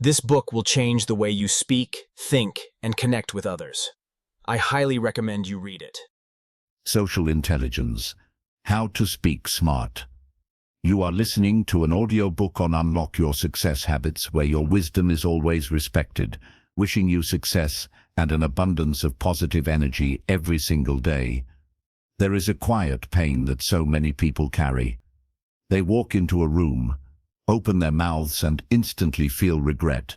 This book will change the way you speak, think, and connect with others. I highly recommend you read it. Social Intelligence: How to Speak Smart. You are listening to an audiobook on Unlock Your Success Habits, where your wisdom is always respected, wishing you success and an abundance of positive energy every single day. There is a quiet pain that so many people carry. They walk into a room, open their mouths and instantly feel regret.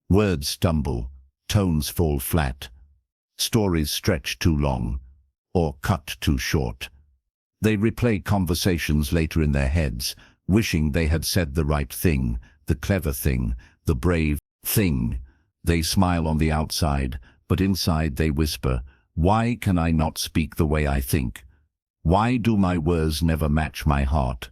Words stumble, tones fall flat, stories stretch too long, or cut too short. They replay conversations later in their heads, wishing they had said the right thing, the clever thing, the brave thing. They smile on the outside, but inside they whisper, "Why can I not speak the way I think? Why do my words never match my heart?"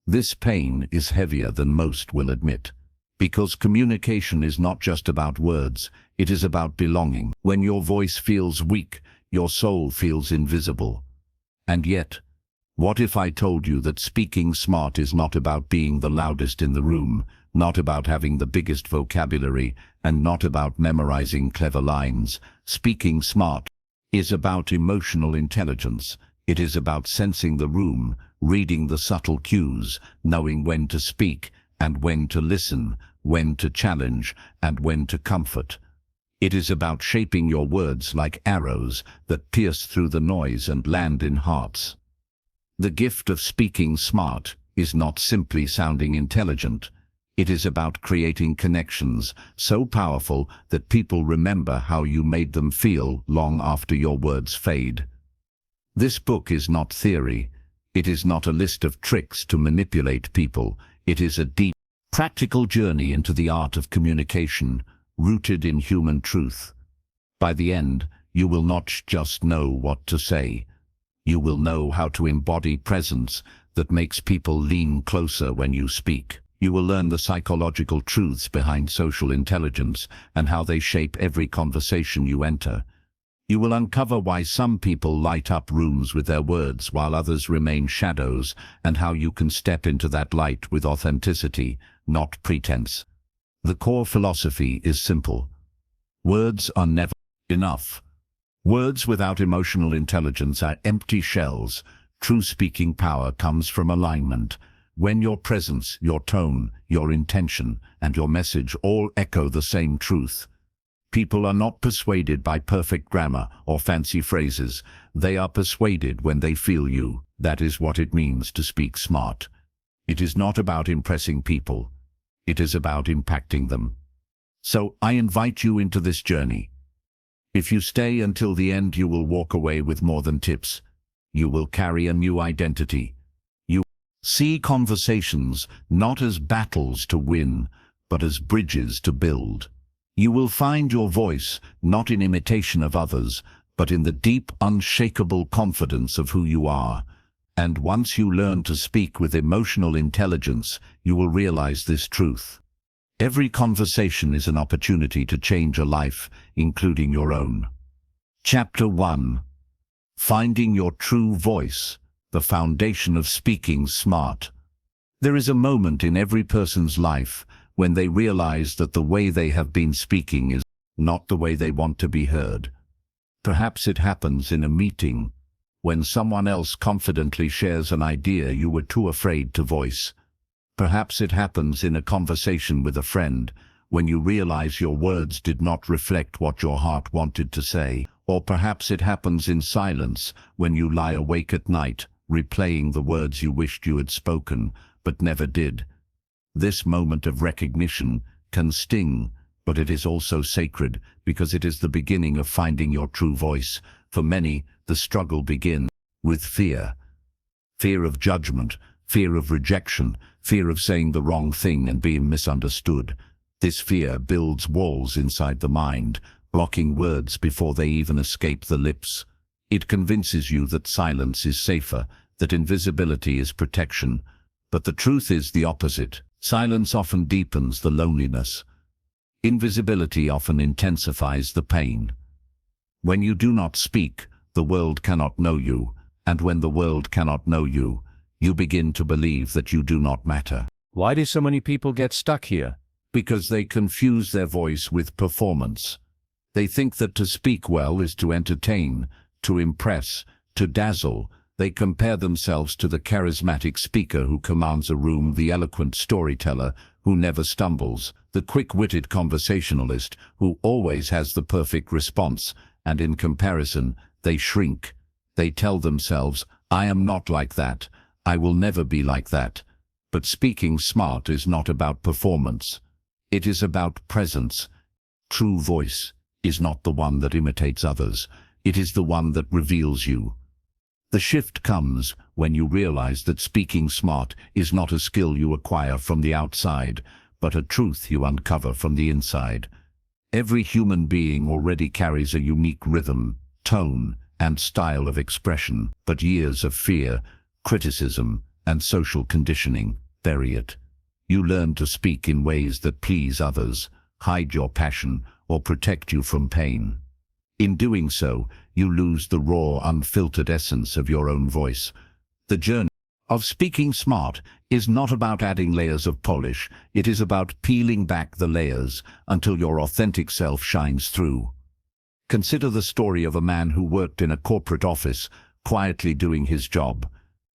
This pain is heavier than most will admit, because communication is not just about words, it is about belonging. When your voice feels weak, your soul feels invisible. And yet, what if I told you that speaking smart is not about being the loudest in the room, not about having the biggest vocabulary, and not about memorizing clever lines? Speaking smart is about emotional intelligence. It is about sensing the room, reading the subtle cues, knowing when to speak and when to listen, when to challenge and when to comfort. It is about shaping your words like arrows that pierce through the noise and land in hearts. The gift of speaking smart is not simply sounding intelligent. It is about creating connections so powerful that people remember how you made them feel long after your words fade. This book is not theory. It is not a list of tricks to manipulate people. It is a deep, practical journey into the art of communication, rooted in human truth. By the end, you will not just know what to say. You will know how to embody presence that makes people lean closer when you speak. You will learn the psychological truths behind social intelligence and how they shape every conversation you enter. You will uncover why some people light up rooms with their words while others remain shadows, and how you can step into that light with authenticity, not pretense. The core philosophy is simple. Words are never enough. Words without emotional intelligence are empty shells. True speaking power comes from alignment. When your presence, your tone, your intention, and your message all echo the same truth. People are not persuaded by perfect grammar or fancy phrases. They are persuaded when they feel you. That is what it means to speak smart. It is not about impressing people. It is about impacting them. So I invite you into this journey. If you stay until the end, you will walk away with more than tips. You will carry a new identity. You see conversations not as battles to win, but as bridges to build. You will find your voice not in imitation of others, but in the deep, unshakable confidence of who you are. And once you learn to speak with emotional intelligence, you will realize this truth. Every conversation is an opportunity to change a life, including your own. Chapter 1. Finding Your True Voice, the Foundation of Speaking Smart. There is a moment in every person's life when they realize that the way they have been speaking is not the way they want to be heard. Perhaps it happens in a meeting, when someone else confidently shares an idea you were too afraid to voice. Perhaps it happens in a conversation with a friend, when you realize your words did not reflect what your heart wanted to say. Or perhaps it happens in silence, when you lie awake at night, replaying the words you wished you had spoken, but never did. This moment of recognition can sting, but it is also sacred, because it is the beginning of finding your true voice. For many, the struggle begins with fear. Fear of judgment, fear of rejection, fear of saying the wrong thing and being misunderstood. This fear builds walls inside the mind, blocking words before they even escape the lips. It convinces you that silence is safer, that invisibility is protection. But the truth is the opposite. Silence often deepens the loneliness. Invisibility often intensifies the pain. When you do not speak, the world cannot know you, and when the world cannot know you, you begin to believe that you do not matter. Why do so many people get stuck here? because they confuse their voice with performance. They think that to speak well is to entertain, to impress, to dazzle. They compare themselves to the charismatic speaker who commands a room, the eloquent storyteller who never stumbles, the quick-witted conversationalist who always has the perfect response, and in comparison, they shrink. They tell themselves, "I am not like that. I will never be like that." But speaking smart is not about performance. It is about presence. True voice is not the one that imitates others. It is the one that reveals you. The shift comes when you realize that speaking smart is not a skill you acquire from the outside, but a truth you uncover from the inside. Every human being already carries a unique rhythm, tone, and style of expression, but years of fear, criticism, and social conditioning bury it. You learn to speak in ways that please others, hide your passion, or protect you from pain. In doing so, you lose the raw, unfiltered essence of your own voice. The journey of speaking smart is not about adding layers of polish. It is about peeling back the layers until your authentic self shines through. Consider the story of a man who worked in a corporate office, quietly doing his job.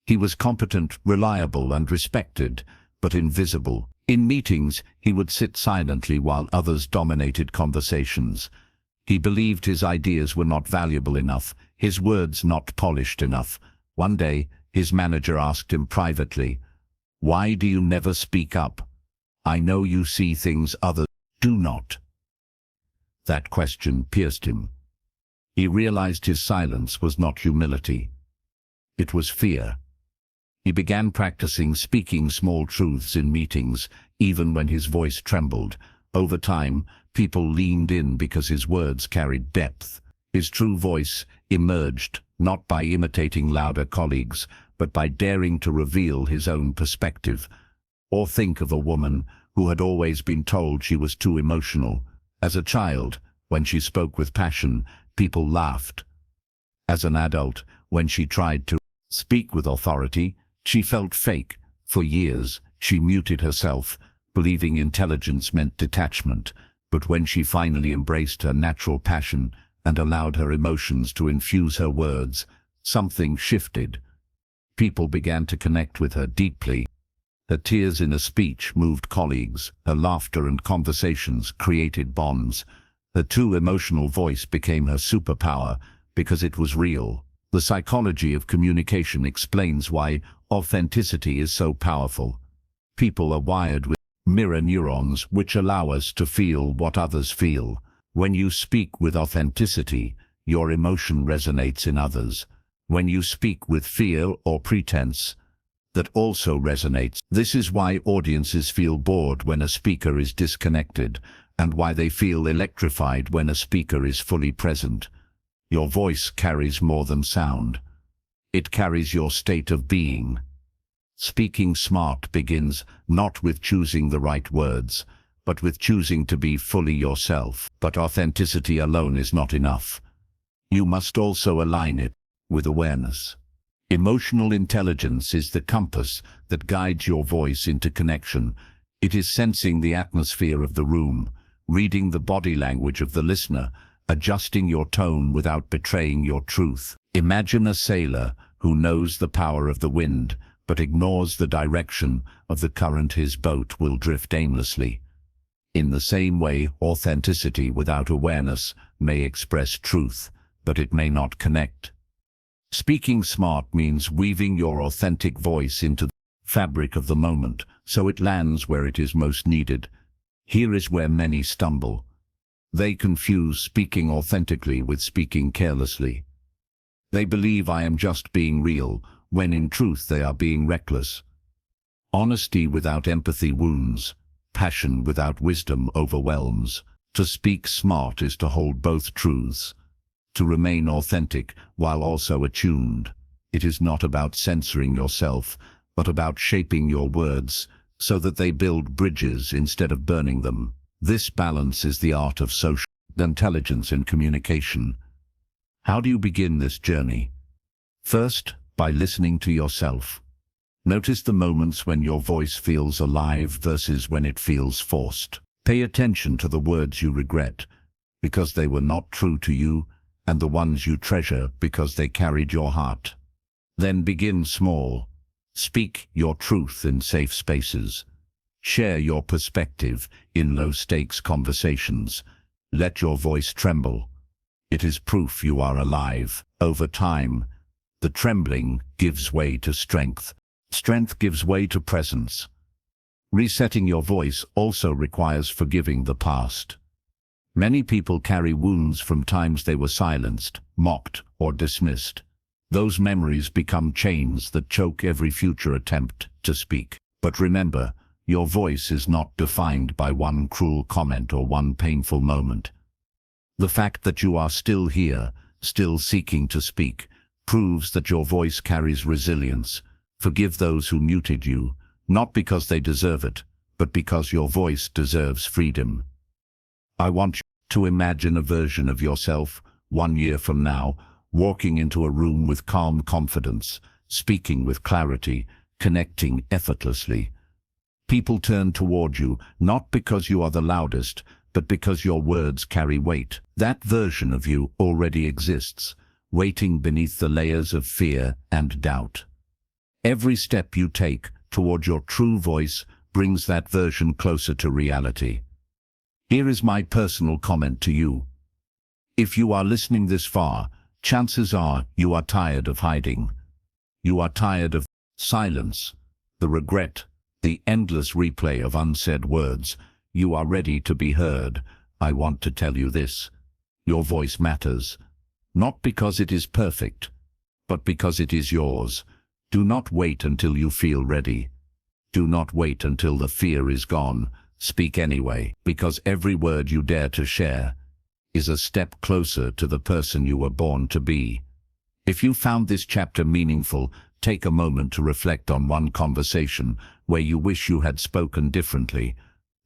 He was competent, reliable, and respected, but invisible. In meetings, he would sit silently while others dominated conversations. He believed his ideas were not valuable enough, his words not polished enough. One day, his manager asked him privately, "Why do you never speak up? I know you see things others do not." That question pierced him. He realized his silence was not humility. It was fear. He began practicing speaking small truths in meetings, even when his voice trembled. Over time, people leaned in because his words carried depth. His true voice emerged, not by imitating louder colleagues, but by daring to reveal his own perspective. Or think of a woman who had always been told she was too emotional. As a child, when she spoke with passion, people laughed. As an adult, when she tried to speak with authority, she felt fake. For years, she muted herself, believing intelligence meant detachment. But when she finally embraced her natural passion and allowed her emotions to infuse her words, something shifted. People began to connect with her deeply. Her tears in a speech moved colleagues. Her laughter and conversations created bonds. Her too emotional voice became her superpower because it was real. The psychology of communication explains why authenticity is so powerful. People are wired with mirror neurons which allow us to feel what others feel. When you speak with authenticity, your emotion resonates in others. When you speak with fear or pretense, that also resonates. This is why audiences feel bored when a speaker is disconnected, and why they feel electrified when a speaker is fully present. Your voice carries more than sound. It carries your state of being. Speaking smart begins not with choosing the right words, but with choosing to be fully yourself. But authenticity alone is not enough. You must also align it with awareness. Emotional intelligence is the compass that guides your voice into connection. It is sensing the atmosphere of the room, reading the body language of the listener, adjusting your tone without betraying your truth. Imagine a sailor who knows the power of the wind, but ignores the direction of the current. His boat will drift aimlessly. In the same way, authenticity without awareness may express truth, but it may not connect. Speaking smart means weaving your authentic voice into the fabric of the moment, so it lands where it is most needed. Here is where many stumble. They confuse speaking authentically with speaking carelessly. They believe I am just being real, when in truth they are being reckless. Honesty without empathy wounds. Passion without wisdom overwhelms. To speak smart is to hold both truths. To remain authentic while also attuned. It is not about censoring yourself, but about shaping your words so that they build bridges instead of burning them. This balance is the art of social intelligence in communication. How do you begin this journey? First, by listening to yourself. Notice the moments when your voice feels alive versus when it feels forced. Pay attention to the words you regret, because they were not true to you, and the ones you treasure because they carried your heart. Then begin small. Speak your truth in safe spaces. Share your perspective in low-stakes conversations. Let your voice tremble. It is proof you are alive. Over time, the trembling gives way to strength. Strength gives way to presence. Resetting your voice also requires forgiving the past. Many people carry wounds from times they were silenced, mocked, or dismissed. Those memories become chains that choke every future attempt to speak. But remember, your voice is not defined by one cruel comment or one painful moment. The fact that you are still here, still seeking to speak, proves that your voice carries resilience. Forgive those who muted you, not because they deserve it, but because your voice deserves freedom. I want you to imagine a version of yourself, 1 year from now, walking into a room with calm confidence, speaking with clarity, connecting effortlessly. People turn toward you, not because you are the loudest, but because your words carry weight. That version of you already exists, waiting beneath the layers of fear and doubt. Every step you take toward your true voice brings that version closer to reality. Here is my personal comment to you. If you are listening this far, chances are you are tired of hiding. You are tired of silence, the regret, the endless replay of unsaid words. You are ready to be heard. I want to tell you this. Your voice matters, not because it is perfect, but because it is yours. Do not wait until you feel ready. Do not wait until the fear is gone. Speak anyway, because every word you dare to share is a step closer to the person you were born to be. If you found this chapter meaningful, take a moment to reflect on one conversation where you wish you had spoken differently.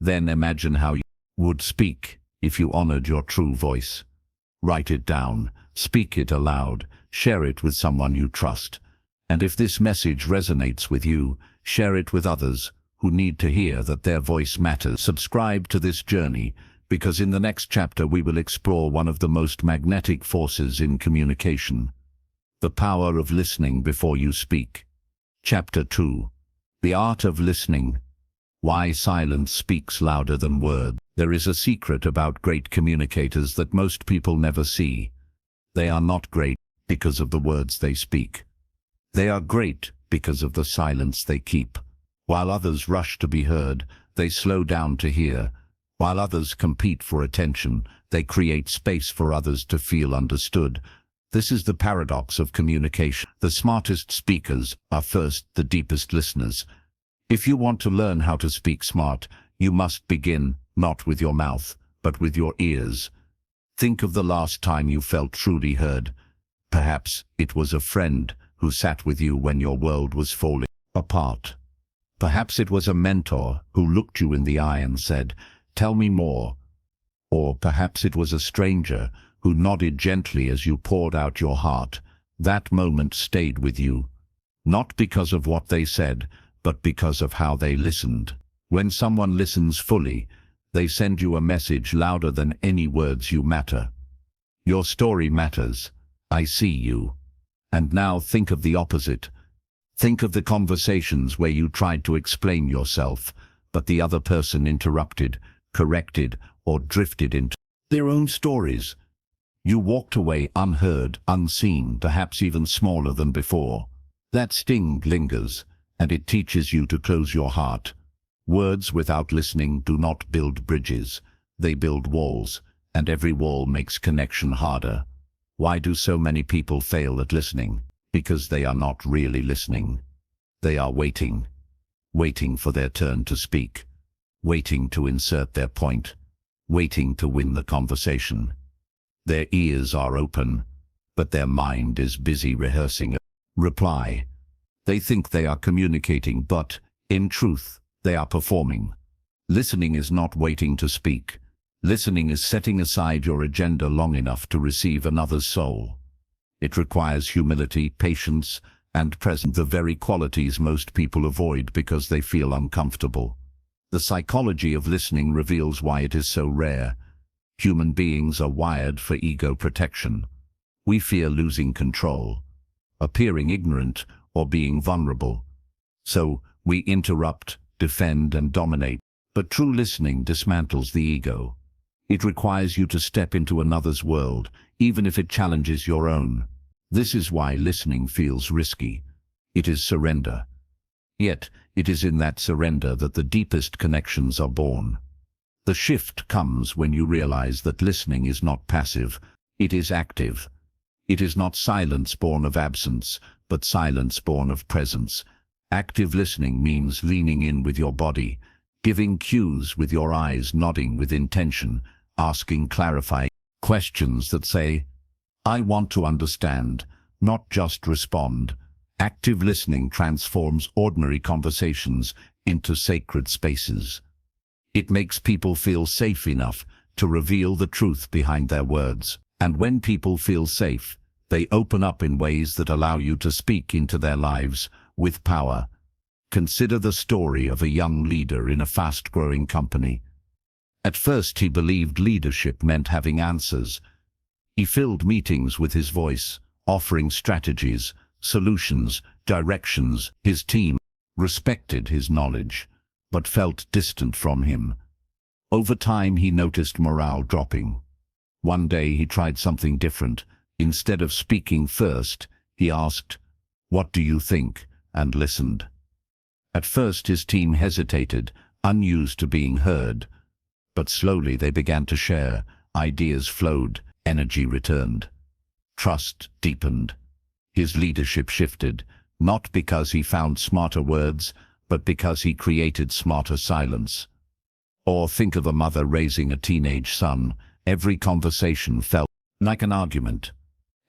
Then imagine how you would speak if you honored your true voice. Write it down, speak it aloud, share it with someone you trust. And if this message resonates with you, share it with others who need to hear that their voice matters. Subscribe to this journey, because in the next chapter we will explore one of the most magnetic forces in communication, the power of listening before you speak. Chapter 2. The Art of Listening. Why silence speaks louder than words. There is a secret about great communicators that most people never see. They are not great because of the words they speak. They are great because of the silence they keep. While others rush to be heard, they slow down to hear. While others compete for attention, they create space for others to feel understood. This is the paradox of communication. The smartest speakers are first the deepest listeners. If you want to learn how to speak smart, you must begin not with your mouth, but with your ears. Think of the last time you felt truly heard. Perhaps it was a friend who sat with you when your world was falling apart. Perhaps it was a mentor who looked you in the eye and said, "Tell me more." Or perhaps it was a stranger who nodded gently as you poured out your heart. That moment stayed with you, not because of what they said, but because of how they listened. When someone listens fully, they send you a message louder than any words you matter. Your story matters. I see you. And now think of the opposite. Think of the conversations where you tried to explain yourself, but the other person interrupted, corrected, or drifted into their own stories. You walked away unheard, unseen, perhaps even smaller than before. That sting lingers, and it teaches you to close your heart. Words without listening do not build bridges. They build walls, and every wall makes connection harder. Why do so many people fail at listening? Because they are not really listening. They are waiting. Waiting for their turn to speak. Waiting to insert their point. Waiting to win the conversation. Their ears are open, but their mind is busy rehearsing a reply. They think they are communicating, but, in truth, they are performing. Listening is not waiting to speak. Listening is setting aside your agenda long enough to receive another's soul. It requires humility, patience, and presence, the very qualities most people avoid because they feel uncomfortable. The psychology of listening reveals why it is so rare. Human beings are wired for ego protection. We fear losing control, appearing ignorant, or being vulnerable. So, we interrupt, defend, and dominate. But true listening dismantles the ego. It requires you to step into another's world, even if it challenges your own. This is why listening feels risky. It is surrender. Yet, it is in that surrender that the deepest connections are born. The shift comes when you realize that listening is not passive, it is active. It is not silence born of absence, but silence born of presence. Active listening means leaning in with your body, giving cues with your eyes, nodding with intention, asking clarifying questions that say, "I want to understand," not just respond. Active listening transforms ordinary conversations into sacred spaces. It makes people feel safe enough to reveal the truth behind their words. And when people feel safe, they open up in ways that allow you to speak into their lives with power. Consider the story of a young leader in a fast-growing company. At first, he believed leadership meant having answers. He filled meetings with his voice, offering strategies, solutions, directions. His team respected his knowledge, but felt distant from him. Over time, he noticed morale dropping. One day, he tried something different. Instead of speaking first, he asked, "What do you think?" and listened. At first, his team hesitated, unused to being heard. But slowly they began to share. Ideas flowed, energy returned. Trust deepened. His leadership shifted, not because he found smarter words, but because he created smarter silence. Or think of a mother raising a teenage son. Every conversation felt like an argument.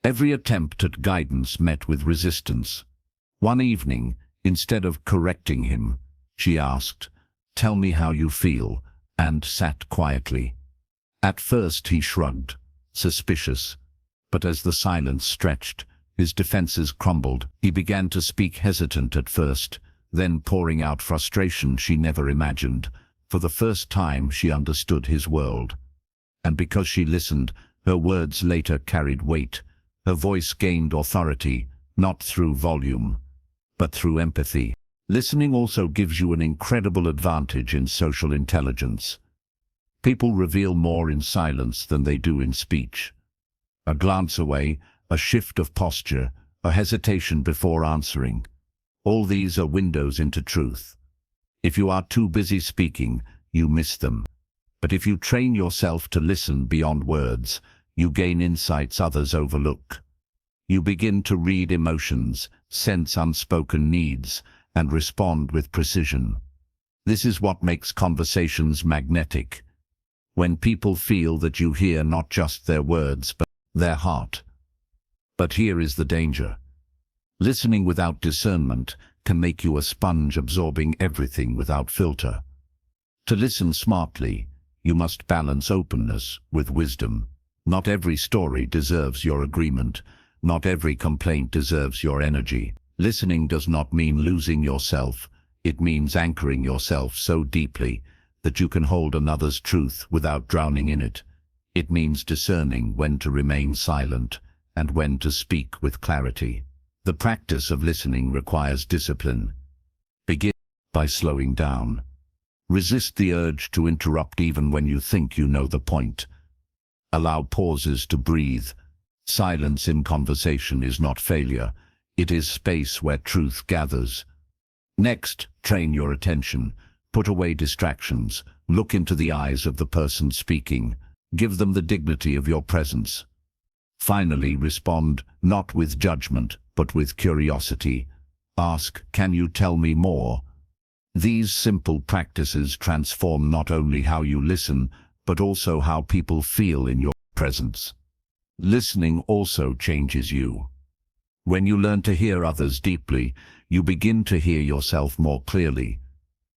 Every attempt at guidance met with resistance. One evening, instead of correcting him, she asked, "Tell me how you feel," and sat quietly. At first he shrugged, suspicious, but as the silence stretched, his defenses crumbled. He began to speak, hesitant at first, then pouring out frustration she never imagined. For the first time, she understood his world. And because she listened, her words later carried weight. Her voice gained authority, not through volume, but through empathy. Listening also gives you an incredible advantage in social intelligence. People reveal more in silence than they do in speech. A glance away, a shift of posture, a hesitation before answering. All these are windows into truth. If you are too busy speaking, you miss them. But if you train yourself to listen beyond words, you gain insights others overlook. You begin to read emotions, sense unspoken needs, and respond with precision. This is what makes conversations magnetic. When people feel that you hear not just their words, but their heart. But here is the danger. Listening without discernment can make you a sponge absorbing everything without filter. To listen smartly, you must balance openness with wisdom. Not every story deserves your agreement. Not every complaint deserves your energy. Listening does not mean losing yourself. It means anchoring yourself so deeply that you can hold another's truth without drowning in it. It means discerning when to remain silent and when to speak with clarity. The practice of listening requires discipline. Begin by slowing down. Resist the urge to interrupt even when you think you know the point. Allow pauses to breathe. Silence in conversation is not failure. It is space where truth gathers. Next, train your attention. Put away distractions. Look into the eyes of the person speaking. Give them the dignity of your presence. Finally, respond, not with judgment, but with curiosity. Ask, "Can you tell me more?" These simple practices transform not only how you listen, but also how people feel in your presence. Listening also changes you. When you learn to hear others deeply, you begin to hear yourself more clearly.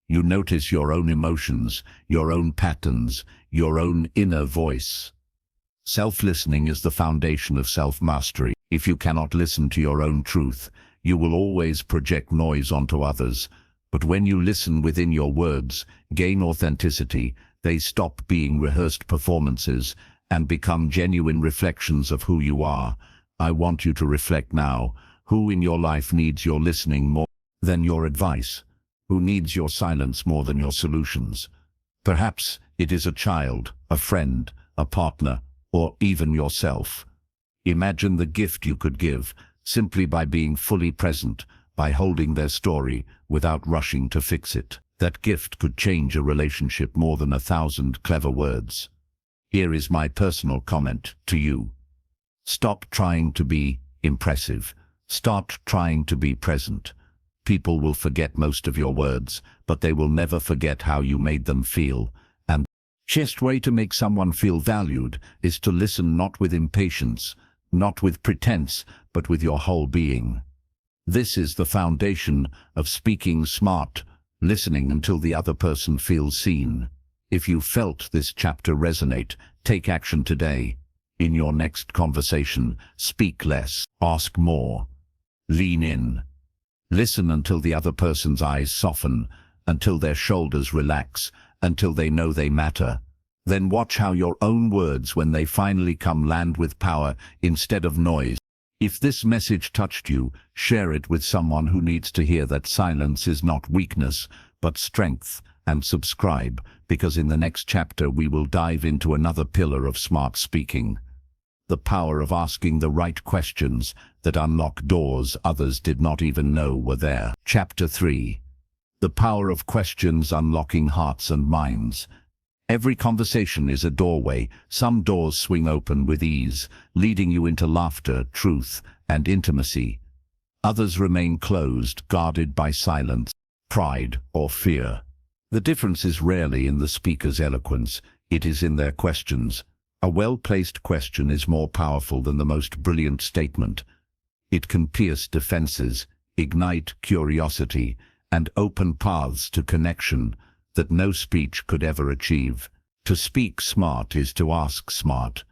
You notice your own emotions, your own patterns, your own inner voice. Self-listening is the foundation of self-mastery. If you cannot listen to your own truth, you will always project noise onto others, But when you listen within your words, gain authenticity, they stop being rehearsed performances and become genuine reflections of who you are. I want you to reflect now. Who in your life needs your listening more than your advice? Who needs your silence more than your solutions? Perhaps it is a child, a friend, a partner, or even yourself. Imagine the gift you could give simply by being fully present, by holding their story without rushing to fix it. That gift could change a relationship more than 1,000 clever words. Here is my personal comment to you. Stop trying to be impressive. Start trying to be present. People will forget most of your words, but they will never forget how you made them feel. And the best way to make someone feel valued is to listen not with impatience, not with pretense, but with your whole being. This is the foundation of speaking smart, listening until the other person feels seen. If you felt this chapter resonate, take action today. In your next conversation, speak less, ask more. Lean in. Listen until the other person's eyes soften, until their shoulders relax, until they know they matter. Then watch how your own words, when they finally come, land with power instead of noise. If this message touched you, share it with someone who needs to hear that silence is not weakness, but strength, and subscribe, because in the next chapter we will dive into another pillar of smart speaking. The power of asking the right questions that unlock doors others did not even know were there. Chapter 3. The power of questions unlocking hearts and minds. Every conversation is a doorway. Some doors swing open with ease, leading you into laughter, truth, and intimacy. Others remain closed, guarded by silence, pride, or fear. The difference is rarely in the speaker's eloquence, it is in their questions. A well-placed question is more powerful than the most brilliant statement. It can pierce defenses, ignite curiosity, and open paths to connection that no speech could ever achieve. To speak smart is to ask smart,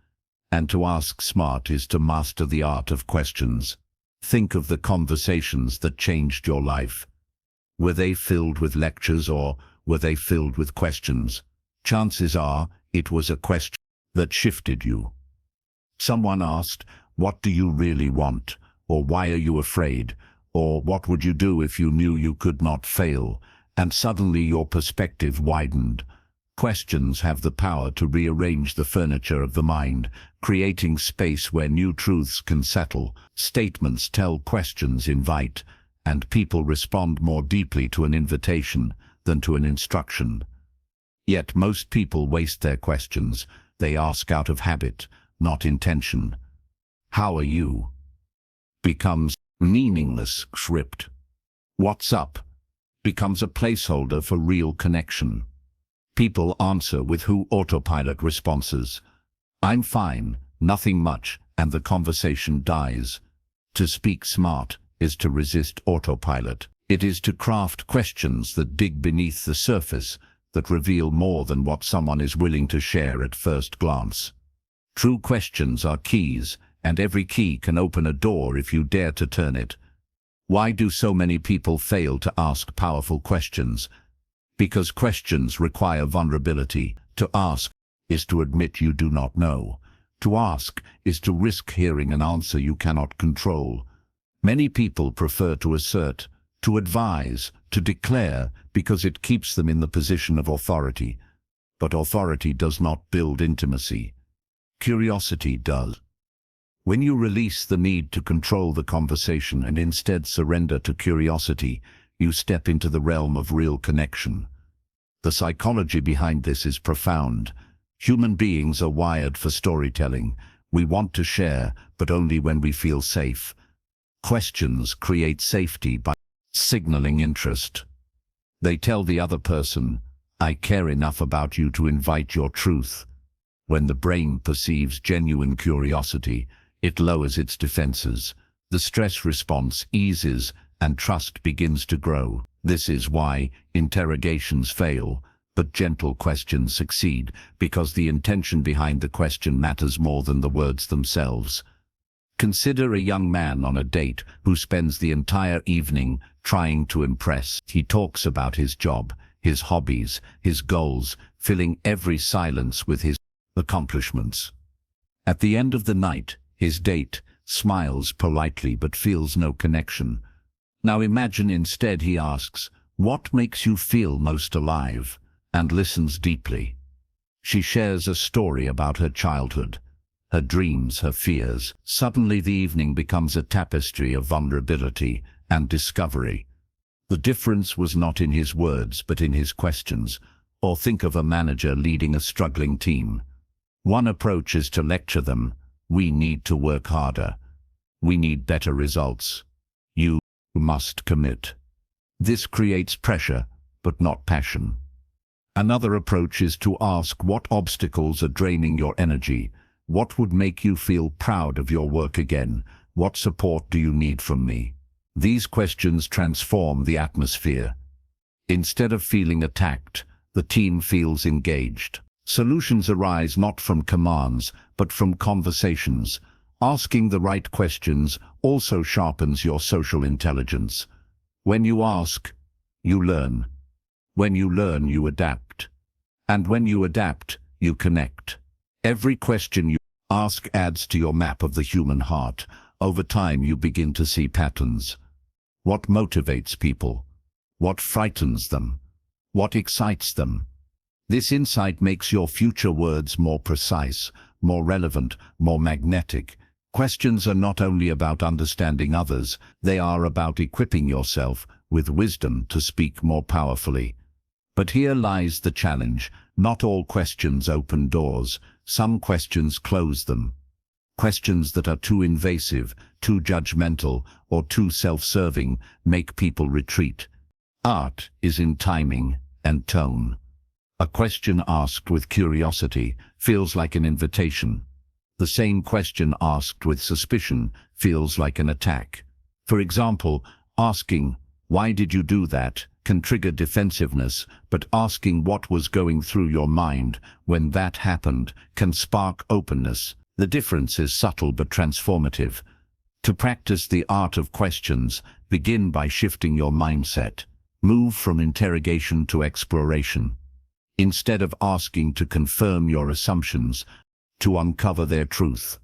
and to ask smart is to master the art of questions. Think of the conversations that changed your life. Were they filled with lectures, or were they filled with questions? Chances are it was a question that shifted you. Someone asked, "What do you really want?" Or "Why are you afraid?" Or "What would you do if you knew you could not fail?" And suddenly your perspective widened. Questions have the power to rearrange the furniture of the mind, creating space where new truths can settle. Statements tell, questions invite, and people respond more deeply to an invitation than to an instruction. Yet most people waste their questions. They ask out of habit, not intention. "How are you?" becomes meaningless script. "What's up?" becomes a placeholder for real connection. People answer with who autopilot responses. "I'm fine, nothing much," and the conversation dies. To speak smart is to resist autopilot. It is to craft questions that dig beneath the surface, that reveal more than what someone is willing to share at first glance. True questions are keys, and every key can open a door if you dare to turn it. Why do so many people fail to ask powerful questions? Because questions require vulnerability. To ask is to admit you do not know. To ask is to risk hearing an answer you cannot control. Many people prefer to assert, to advise, to declare, because it keeps them in the position of authority. But authority does not build intimacy. Curiosity does. When you release the need to control the conversation and instead surrender to curiosity, you step into the realm of real connection. The psychology behind this is profound. Human beings are wired for storytelling. We want to share, but only when we feel safe. Questions create safety by signaling interest. They tell the other person, "I care enough about you to invite your truth." When the brain perceives genuine curiosity, it lowers its defenses. The stress response eases and trust begins to grow. This is why interrogations fail, but gentle questions succeed, because the intention behind the question matters more than the words themselves. Consider a young man on a date who spends the entire evening trying to impress. He talks about his job, his hobbies, his goals, filling every silence with his accomplishments. At the end of the night, his date smiles politely but feels no connection. Now imagine instead he asks, "What makes you feel most alive?" and listens deeply. She shares a story about her childhood, her dreams, her fears. Suddenly the evening becomes a tapestry of vulnerability and discovery. The difference was not in his words but in his questions. Or think of a manager leading a struggling team. One approach is to lecture them. We need to work harder. We need better results. You must commit. This creates pressure, but not passion. Another approach is to ask what obstacles are draining your energy. What would make you feel proud of your work again? What support do you need from me? These questions transform the atmosphere. Instead of feeling attacked, the team feels engaged. Solutions arise not from commands, but from conversations. Asking the right questions also sharpens your social intelligence. When you ask, you learn. When you learn, you adapt. And when you adapt, you connect. Every question you ask adds to your map of the human heart. Over time, you begin to see patterns. What motivates people? What frightens them? What excites them? This insight makes your future words more precise, more relevant, more magnetic. Questions are not only about understanding others, they are about equipping yourself with wisdom to speak more powerfully. But here lies the challenge. Not all questions open doors. Some questions close them. Questions that are too invasive, too judgmental, or too self-serving make people retreat. Art is in timing and tone. A question asked with curiosity feels like an invitation. The same question asked with suspicion feels like an attack. For example, asking, "Why did you do that?" can trigger defensiveness, but asking what was going through your mind when that happened can spark openness. The difference is subtle but transformative. To practice the art of questions, begin by shifting your mindset. Move from interrogation to exploration. Instead of asking to confirm your assumptions, to uncover their truth.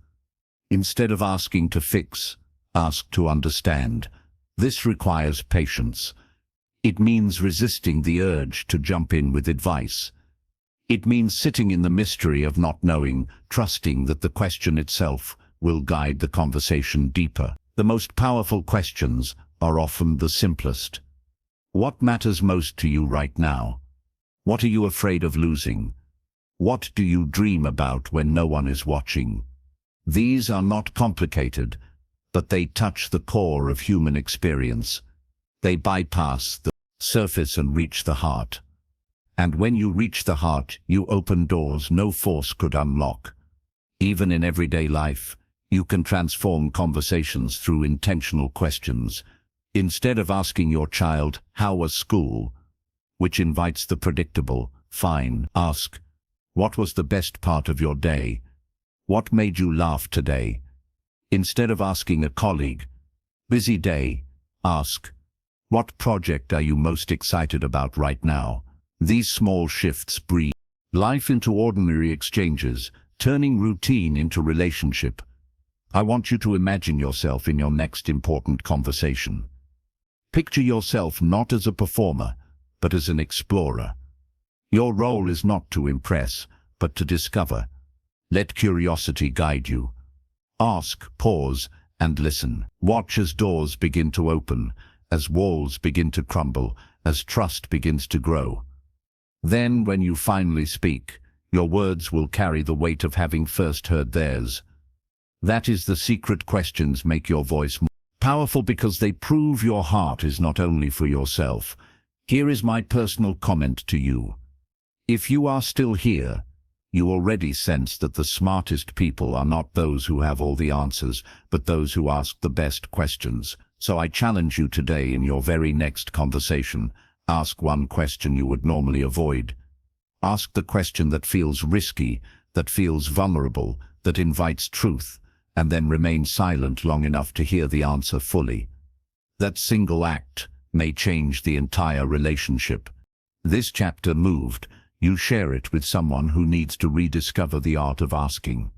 Instead of asking to fix, ask to understand. This requires patience. It means resisting the urge to jump in with advice. It means sitting in the mystery of not knowing, trusting that the question itself will guide the conversation deeper. The most powerful questions are often the simplest. What matters most to you right now? What are you afraid of losing? What do you dream about when no one is watching? These are not complicated, but they touch the core of human experience. They bypass the surface and reach the heart. And when you reach the heart, you open doors no force could unlock. Even in everyday life, you can transform conversations through intentional questions. Instead of asking your child, "How was school?" which invites the predictable, fine, ask, "What was the best part of your day? What made you laugh today?" Instead of asking a colleague, "Busy day," ask, "What project are you most excited about right now?" These small shifts breathe life into ordinary exchanges, turning routine into relationship. I want you to imagine yourself in your next important conversation. Picture yourself not as a performer, but as an explorer. Your role is not to impress, but to discover. Let curiosity guide you. Ask, pause, and listen. Watch as doors begin to open, as walls begin to crumble, as trust begins to grow. Then, when you finally speak, your words will carry the weight of having first heard theirs. That is the secret. Questions make your voice more powerful because they prove your heart is not only for yourself. Here is my personal comment to you. If you are still here, you already sense that the smartest people are not those who have all the answers, but those who ask the best questions. So I challenge you today in your very next conversation, ask one question you would normally avoid. Ask the question that feels risky, that feels vulnerable, that invites truth, and then remain silent long enough to hear the answer fully. That single act may change the entire relationship. This chapter moved. You share it with someone who needs to rediscover the art of asking.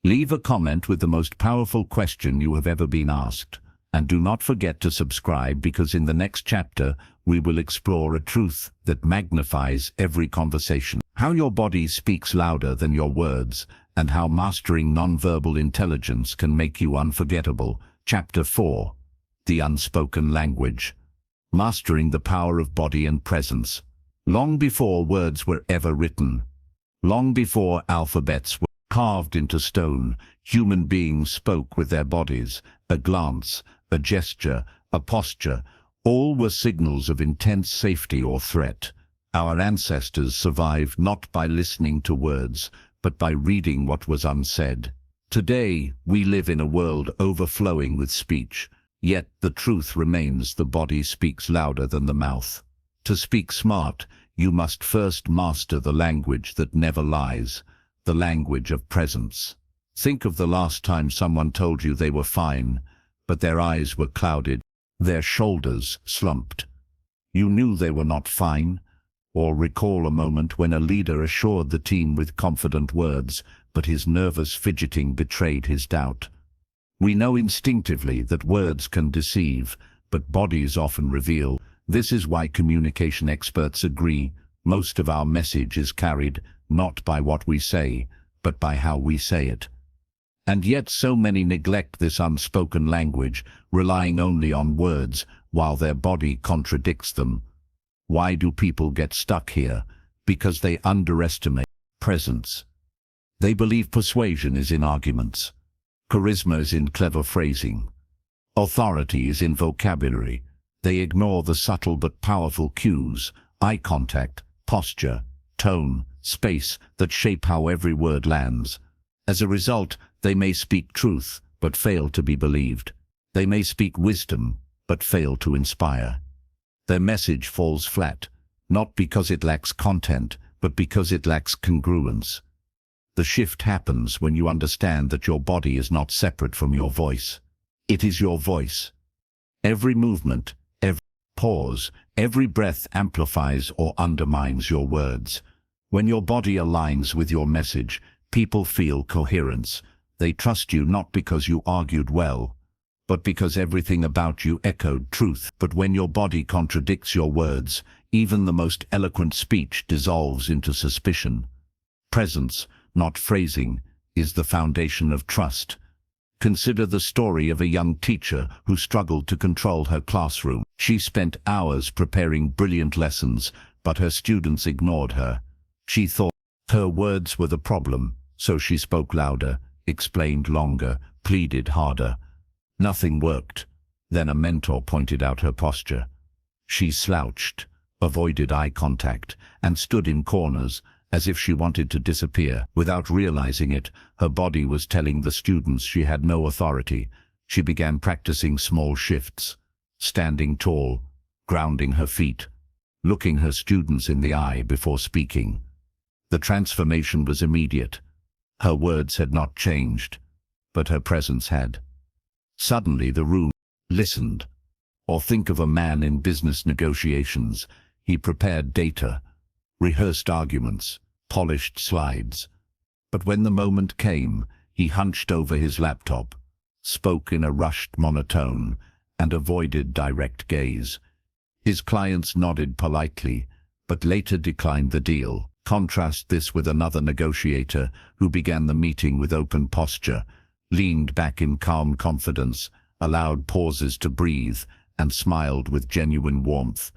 Leave a comment with the most powerful question you have ever been asked. And do not forget to subscribe, because in the next chapter, we will explore a truth that magnifies every conversation. How your body speaks louder than your words, and how mastering nonverbal intelligence can make you unforgettable. Chapter 4. The Unspoken Language. Mastering the power of body and presence. Long before words were ever written, long before alphabets were carved into stone, human beings spoke with their bodies. A glance, a gesture, a posture, all were signals of intense safety or threat. Our ancestors survived not by listening to words, but by reading what was unsaid. Today, we live in a world overflowing with speech, yet the truth remains: the body speaks louder than the mouth. To speak smart, you must first master the language that never lies, the language of presence. Think of the last time someone told you they were fine, but their eyes were clouded, their shoulders slumped. You knew they were not fine. Or recall a moment when a leader assured the team with confident words, but his nervous fidgeting betrayed his doubt. We know instinctively that words can deceive, but bodies often reveal. This is why communication experts agree most of our message is carried not by what we say, but by how we say it. And yet so many neglect this unspoken language, relying only on words while their body contradicts them. Why do people get stuck here? Because they underestimate presence. They believe persuasion is in arguments, charisma is in clever phrasing, authority is in vocabulary. They ignore the subtle but powerful cues, eye contact, posture, tone, space, that shape how every word lands. As a result, they may speak truth, but fail to be believed. They may speak wisdom, but fail to inspire. Their message falls flat, not because it lacks content, but because it lacks congruence. The shift happens when you understand that your body is not separate from your voice. It is your voice. Every movement, every pause, every breath amplifies or undermines your words. When your body aligns with your message, people feel coherence. They trust you not because you argued well, but because everything about you echoed truth. But when your body contradicts your words, even the most eloquent speech dissolves into suspicion. Presence, not phrasing, is the foundation of trust. Consider the story of a young teacher who struggled to control her classroom. She spent hours preparing brilliant lessons, but her students ignored her. She thought her words were the problem, so she spoke louder, explained longer, pleaded harder. Nothing worked. Then a mentor pointed out her posture. She slouched, avoided eye contact, and stood in corners, as if she wanted to disappear. Without realizing it, her body was telling the students she had no authority. She began practicing small shifts, standing tall, grounding her feet, looking her students in the eye before speaking. The transformation was immediate. Her words had not changed, but her presence had. Suddenly the room listened. Or think of a man in business negotiations. He prepared data, rehearsed arguments, polished slides. But when the moment came, he hunched over his laptop, spoke in a rushed monotone, and avoided direct gaze. His clients nodded politely, but later declined the deal. Contrast this with another negotiator who began the meeting with open posture, leaned back in calm confidence, allowed pauses to breathe, and smiled with genuine warmth.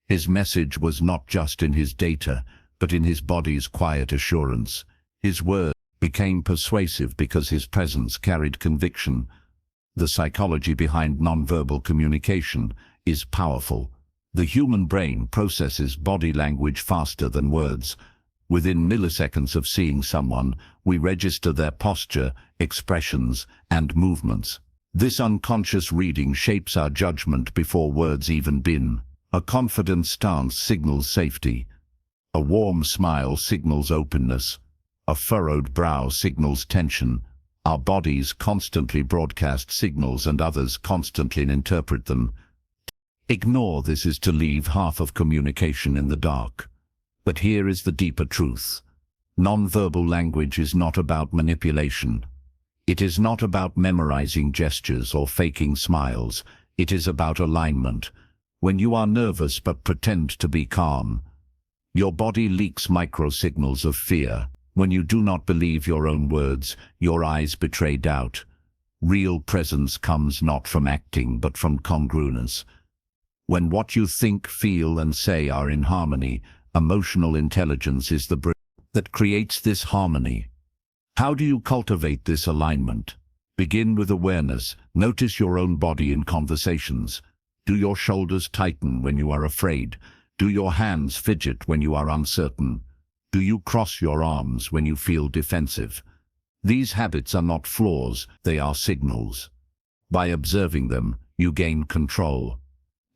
His message was not just in his data, but in his body's quiet assurance. His words became persuasive because his presence carried conviction. The psychology behind nonverbal communication is powerful. The human brain processes body language faster than words. Within milliseconds of seeing someone, we register their posture, expressions, and movements. This unconscious reading shapes our judgment before words even begin. A confident stance signals safety. A warm smile signals openness. A furrowed brow signals tension. Our bodies constantly broadcast signals and others constantly interpret them. Ignore this is to leave half of communication in the dark. But here is the deeper truth. Non-verbal language is not about manipulation. It is not about memorizing gestures or faking smiles. It is about alignment. When you are nervous but pretend to be calm, your body leaks micro-signals of fear. When you do not believe your own words, your eyes betray doubt. Real presence comes not from acting but from congruence. When what you think, feel, and say are in harmony, emotional intelligence is the bridge that creates this harmony. How do you cultivate this alignment? Begin with awareness. Notice your own body in conversations. Do your shoulders tighten when you are afraid? Do your hands fidget when you are uncertain? Do you cross your arms when you feel defensive? These habits are not flaws, they are signals. By observing them, you gain control.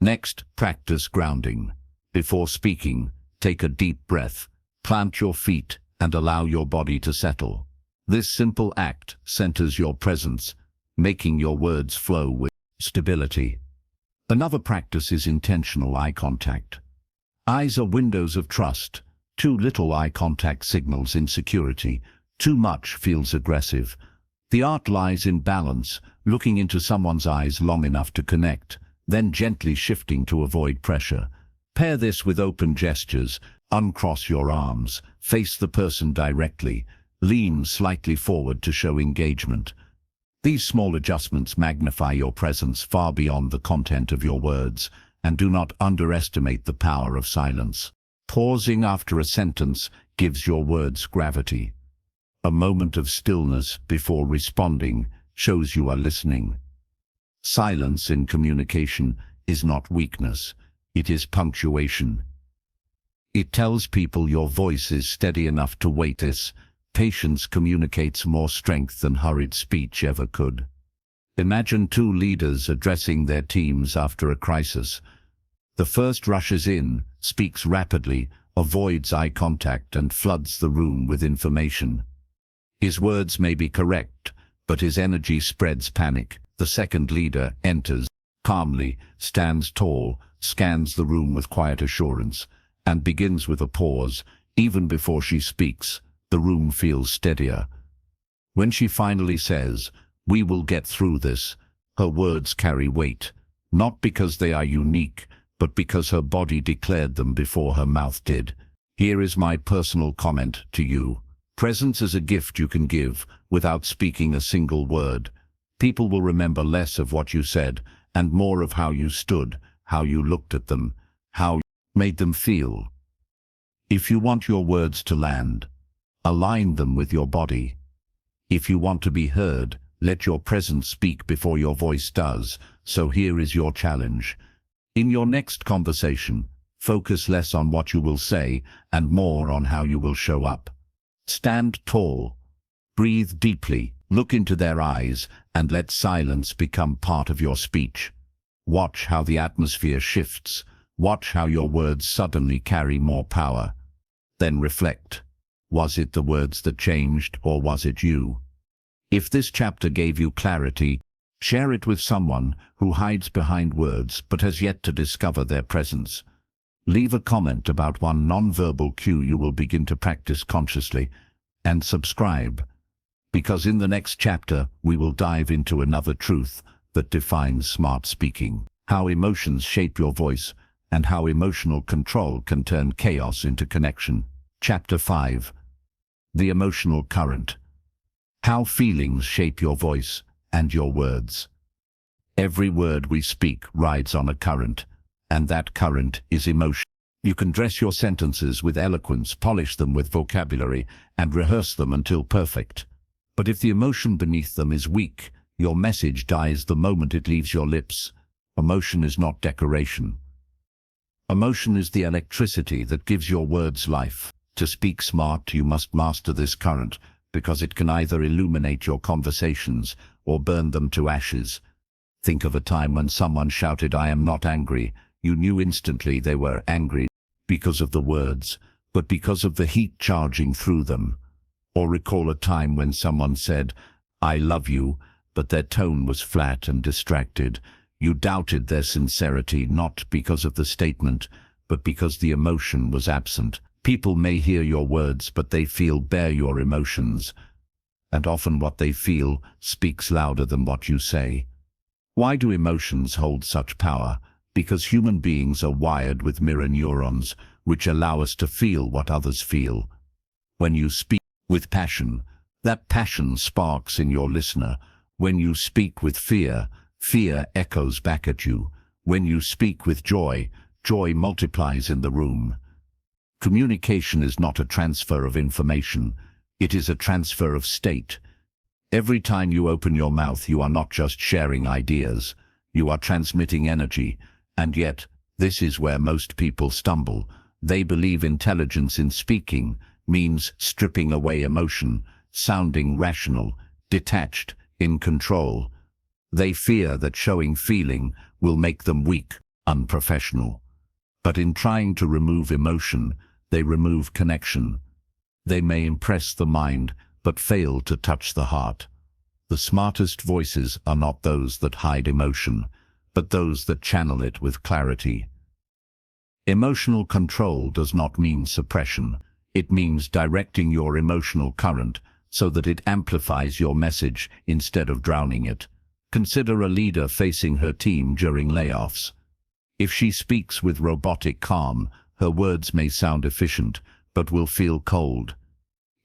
Next, practice grounding. Before speaking, take a deep breath, plant your feet, and allow your body to settle. This simple act centers your presence, making your words flow with stability. Another practice is intentional eye contact. Eyes are windows of trust. Too little eye contact signals insecurity. Too much feels aggressive. The art lies in balance, looking into someone's eyes long enough to connect, then gently shifting to avoid pressure. Pair this with open gestures. Uncross your arms, face the person directly, lean slightly forward to show engagement. These small adjustments magnify your presence far beyond the content of your words, and do not underestimate the power of silence. Pausing after a sentence gives your words gravity. A moment of stillness before responding shows you are listening. Silence in communication is not weakness, it is punctuation. It tells people your voice is steady enough to wait. This patience communicates more strength than hurried speech ever could. Imagine two leaders addressing their teams after a crisis. The first rushes in, speaks rapidly, avoids eye contact, and floods the room with information. His words may be correct, but his energy spreads panic. The second leader enters calmly, stands tall, scans the room with quiet assurance, and begins with a pause. Even before she speaks, the room feels steadier. When she finally says, "We will get through this," her words carry weight, not because they are unique, but because her body declared them before her mouth did. Here is my personal comment to you. Presence is a gift you can give without speaking a single word. People will remember less of what you said and more of how you stood, how you looked at them, how you made them feel. If you want your words to land, align them with your body. If you want to be heard, let your presence speak before your voice does. So here is your challenge. In your next conversation, focus less on what you will say and more on how you will show up. Stand tall, breathe deeply, look into their eyes, and let silence become part of your speech. Watch how the atmosphere shifts. Watch how your words suddenly carry more power. Then reflect. Was it the words that changed, or was it you? If this chapter gave you clarity, share it with someone who hides behind words but has yet to discover their presence. Leave a comment about one non-verbal cue you will begin to practice consciously, and subscribe, because in the next chapter we will dive into another truth that defines smart speaking, how emotions shape your voice, and how emotional control can turn chaos into connection. Chapter 5. The Emotional Current. How feelings shape your voice and your words. Every word we speak rides on a current, and that current is emotion. You can dress your sentences with eloquence, polish them with vocabulary, and rehearse them until perfect. But if the emotion beneath them is weak, your message dies the moment it leaves your lips. Emotion is not decoration. Emotion is the electricity that gives your words life. To speak smart, you must master this current, because it can either illuminate your conversations or burn them to ashes. Think of a time when someone shouted, "I am not angry." You knew instantly they were angry because of the words, but because of the heat charging through them. Or recall a time when someone said, "I love you," but their tone was flat and distracted. You doubted their sincerity not because of the statement, but because the emotion was absent. People may hear your words, but they bear your emotions, and often what they feel speaks louder than what you say. Why do emotions hold such power? Because human beings are wired with mirror neurons, which allow us to feel what others feel. When you speak with passion, that passion sparks in your listener. When you speak with fear, fear echoes back at you. When you speak with joy, joy multiplies in the room. Communication is not a transfer of information, it is a transfer of state. Every time you open your mouth, you are not just sharing ideas, you are transmitting energy. And yet, this is where most people stumble. They believe intelligence in speaking means stripping away emotion, sounding rational, detached, in control. They fear that showing feeling will make them weak, unprofessional. But in trying to remove emotion, they remove connection. They may impress the mind, but fail to touch the heart. The smartest voices are not those that hide emotion, but those that channel it with clarity. Emotional control does not mean suppression. It means directing your emotional current so that it amplifies your message instead of drowning it. Consider a leader facing her team during layoffs. If she speaks with robotic calm, her words may sound efficient, but will feel cold.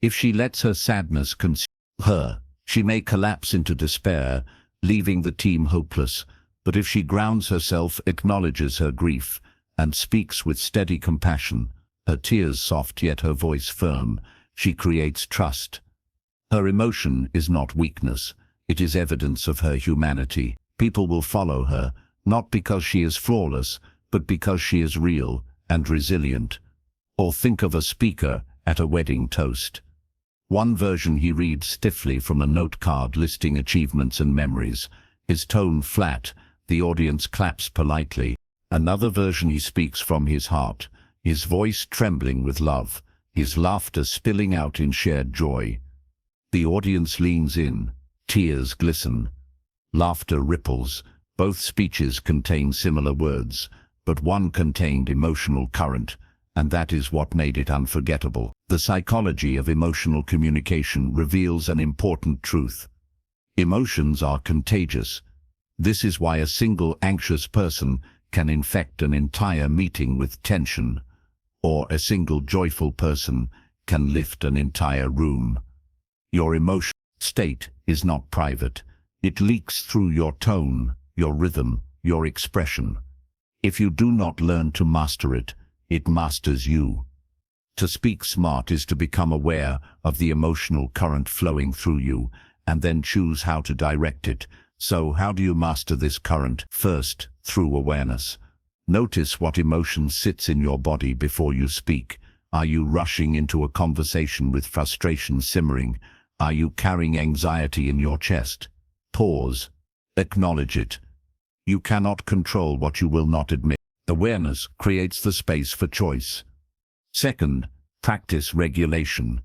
If she lets her sadness consume her, she may collapse into despair, leaving the team hopeless. But if she grounds herself, acknowledges her grief, and speaks with steady compassion, her tears soft yet her voice firm, she creates trust. Her emotion is not weakness, it is evidence of her humanity. People will follow her, not because she is flawless, but because she is real and resilient. Or think of a speaker at a wedding toast. One version he reads stiffly from a note card listing achievements and memories, his tone flat, the audience claps politely. Another version he speaks from his heart, his voice trembling with love, his laughter spilling out in shared joy. The audience leans in, tears glisten, laughter ripples. Both speeches contain similar words, but one contained emotional current, and that is what made it unforgettable. The psychology of emotional communication reveals an important truth. Emotions are contagious. This is why a single anxious person can infect an entire meeting with tension, or a single joyful person can lift an entire room. Your emotional state is not private. It leaks through your tone, your rhythm, your expression. If you do not learn to master it, it masters you. To speak smart is to become aware of the emotional current flowing through you, and then choose how to direct it. So how do you master this current? First, through awareness. Notice what emotion sits in your body before you speak. Are you rushing into a conversation with frustration simmering? Are you carrying anxiety in your chest? Pause. Acknowledge it. You cannot control what you will not admit. Awareness creates the space for choice. Second, practice regulation.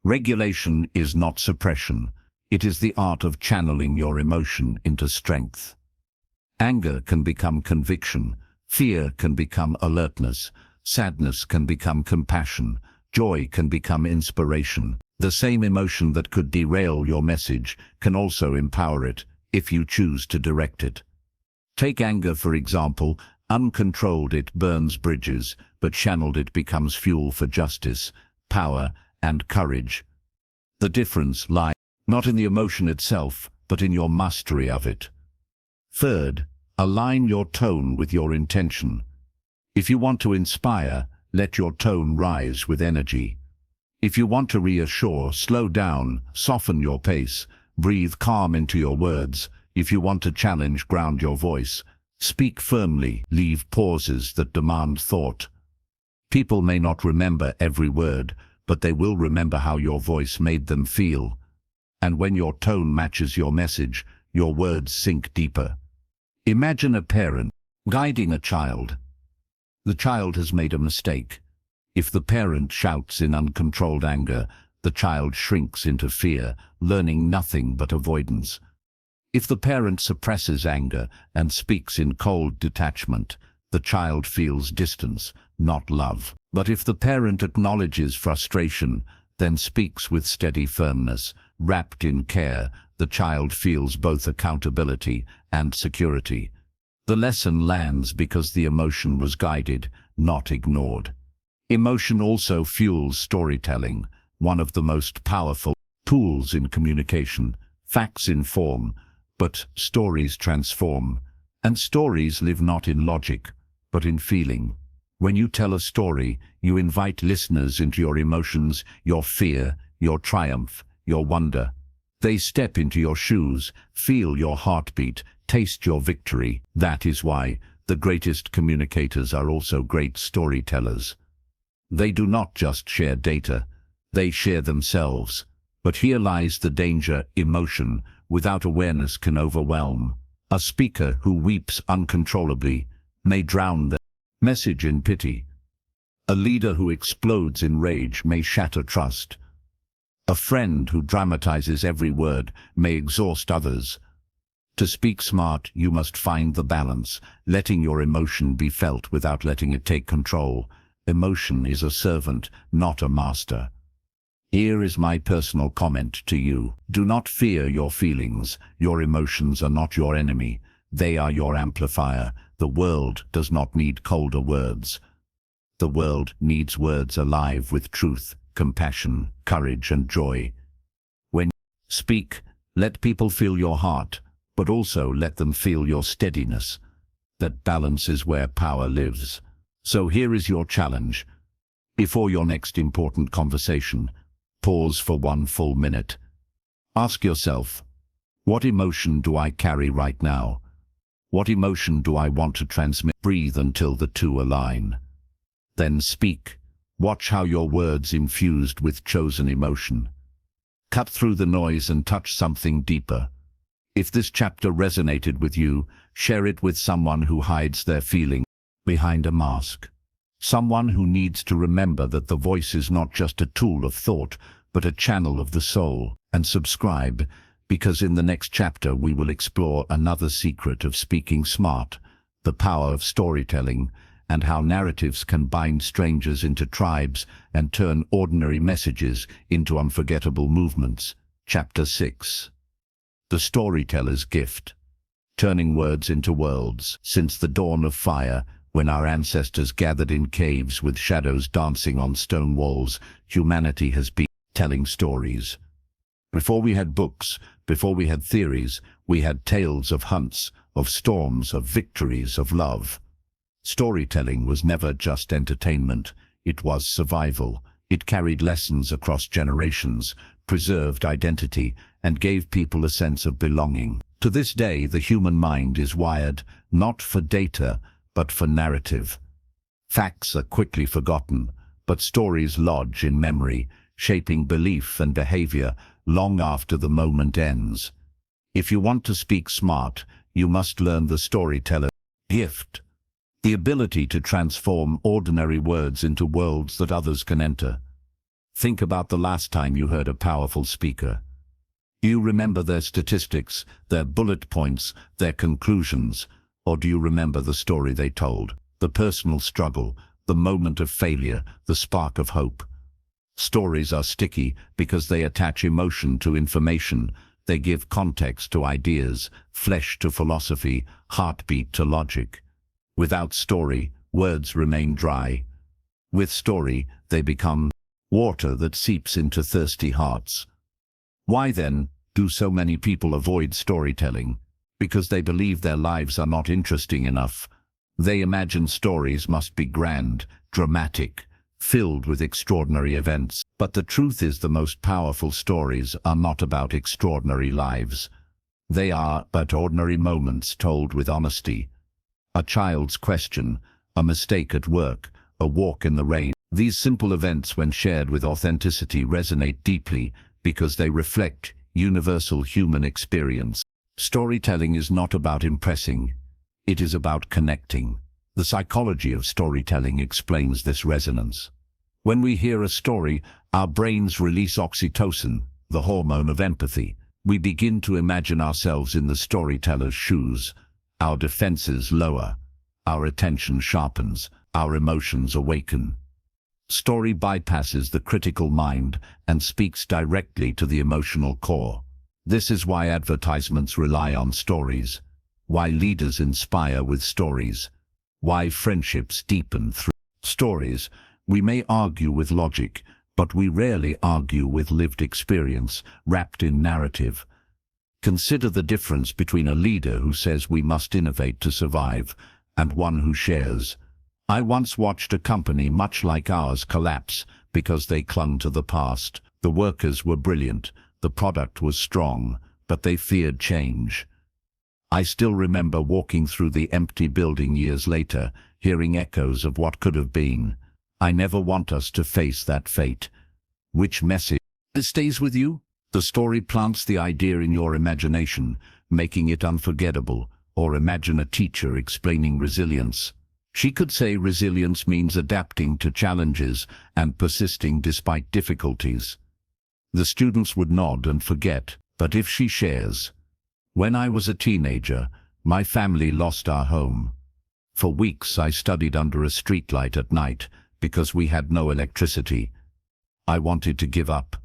Regulation is not suppression. It is the art of channeling your emotion into strength. Anger can become conviction. Fear can become alertness. Sadness can become compassion. Joy can become inspiration. The same emotion that could derail your message can also empower it, if you choose to direct it. Take anger, for example. Uncontrolled, it burns bridges, but channeled, it becomes fuel for justice, power, and courage. The difference lies not in the emotion itself, but in your mastery of it. Third, align your tone with your intention. If you want to inspire, let your tone rise with energy. If you want to reassure, slow down, soften your pace, breathe calm into your words. If you want to challenge, ground your voice. Speak firmly, leave pauses that demand thought. People may not remember every word, but they will remember how your voice made them feel. And when your tone matches your message, your words sink deeper. Imagine a parent guiding a child. The child has made a mistake. If the parent shouts in uncontrolled anger, the child shrinks into fear, learning nothing but avoidance. If the parent suppresses anger and speaks in cold detachment, the child feels distance, not love. But if the parent acknowledges frustration, then speaks with steady firmness, wrapped in care, the child feels both accountability and security. The lesson lands because the emotion was guided, not ignored. Emotion also fuels storytelling, one of the most powerful tools in communication. Facts inform, but stories transform. And stories live not in logic, but in feeling. When you tell a story, you invite listeners into your emotions, your fear, your triumph, your wonder. They step into your shoes, feel your heartbeat, taste your victory. That is why the greatest communicators are also great storytellers. They do not just share data, they share themselves. But here lies the danger: emotion without awareness can overwhelm. A speaker who weeps uncontrollably may drown their message in pity. A leader who explodes in rage may shatter trust. A friend who dramatizes every word may exhaust others. To speak smart, you must find the balance, letting your emotion be felt without letting it take control. Emotion is a servant, not a master. Here is my personal comment to you. Do not fear your feelings. Your emotions are not your enemy. They are your amplifier. The world does not need colder words. The world needs words alive with truth, compassion, courage, and joy. When you speak, let people feel your heart, but also let them feel your steadiness. That balance is where power lives. So here is your challenge. Before your next important conversation, pause for 1 full minute. Ask yourself, what emotion do I carry right now? What emotion do I want to transmit? Breathe until the two align. Then speak. Watch how your words infused with chosen emotion. Cut through the noise and touch something deeper. If this chapter resonated with you, share it with someone who hides their feeling behind a mask. Someone who needs to remember that the voice is not just a tool of thought, but a channel of the soul. And subscribe, because in the next chapter we will explore another secret of speaking smart, the power of storytelling, and how narratives can bind strangers into tribes and turn ordinary messages into unforgettable movements. Chapter 6. The Storyteller's Gift. Turning words into worlds. Since the dawn of fire, when our ancestors gathered in caves with shadows dancing on stone walls, humanity has been telling stories. Before we had books, before we had theories, we had tales of hunts, of storms, of victories, of love. Storytelling was never just entertainment, it was survival. It carried lessons across generations, preserved identity, and gave people a sense of belonging. To this day, the human mind is wired not for data, but for narrative. Facts are quickly forgotten, but stories lodge in memory, shaping belief and behavior long after the moment ends. If you want to speak smart, you must learn the storyteller's gift, the ability to transform ordinary words into worlds that others can enter. Think about the last time you heard a powerful speaker. Do you remember their statistics, their bullet points, their conclusions, or do you remember the story they told, the personal struggle, the moment of failure, the spark of hope? Stories are sticky because they attach emotion to information. They give context to ideas, flesh to philosophy, heartbeat to logic. Without story, words remain dry. With story, they become water that seeps into thirsty hearts. Why then do so many people avoid storytelling? Because they believe their lives are not interesting enough. They imagine stories must be grand, dramatic, filled with extraordinary events. But the truth is, the most powerful stories are not about extraordinary lives. They are but ordinary moments told with honesty. A child's question, a mistake at work, a walk in the rain. These simple events, when shared with authenticity, resonate deeply because they reflect universal human experience. Storytelling is not about impressing, it is about connecting. The psychology of storytelling explains this resonance. When we hear a story, Our brains release oxytocin, the hormone of empathy. We begin to imagine ourselves in the storyteller's shoes. Our defenses lower, our attention sharpens, our emotions awaken. Story bypasses the critical mind and speaks directly to the emotional core. This is why advertisements rely on stories, why leaders inspire with stories, why friendships deepen through stories. We may argue with logic, but we rarely argue with lived experience wrapped in narrative. Consider the difference between a leader who says we must innovate to survive and one who shares. I once watched a company much like ours collapse because they clung to the past. The workers were brilliant, the product was strong, but they feared change. I still remember walking through the empty building years later, hearing echoes of what could have been. I never want us to face that fate. Which message stays with you? The story plants the idea in your imagination, making it unforgettable. Or imagine a teacher explaining resilience. She could say resilience means adapting to challenges and persisting despite difficulties. The students would nod and forget, but if she shares, "When I was a teenager, my family lost our home. For weeks I studied under a streetlight at night because we had no electricity. I wanted to give up,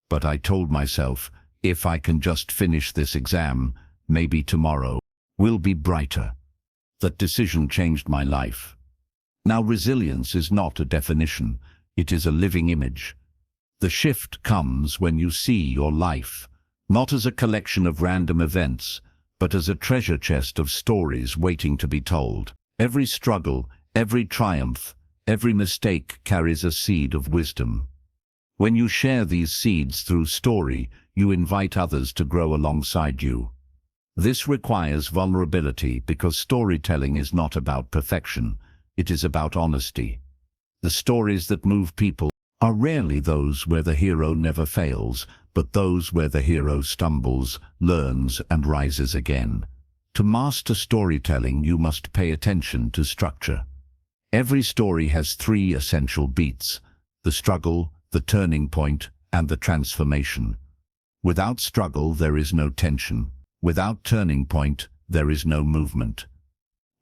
but I told myself, if I can just finish this exam, maybe tomorrow will be brighter." That decision changed my life. Now, resilience is not a definition, it is a living image. The shift comes when you see your life, not as a collection of random events, but as a treasure chest of stories waiting to be told. Every struggle, every triumph, every mistake carries a seed of wisdom. When you share these seeds through story, you invite others to grow alongside you. This requires vulnerability because storytelling is not about perfection, it is about honesty. The stories that move people are rarely those where the hero never fails, but those where the hero stumbles, learns, and rises again. To master storytelling, you must pay attention to structure. Every story has three essential beats: the struggle, the turning point, and the transformation. Without struggle, there is no tension. Without turning point, there is no movement.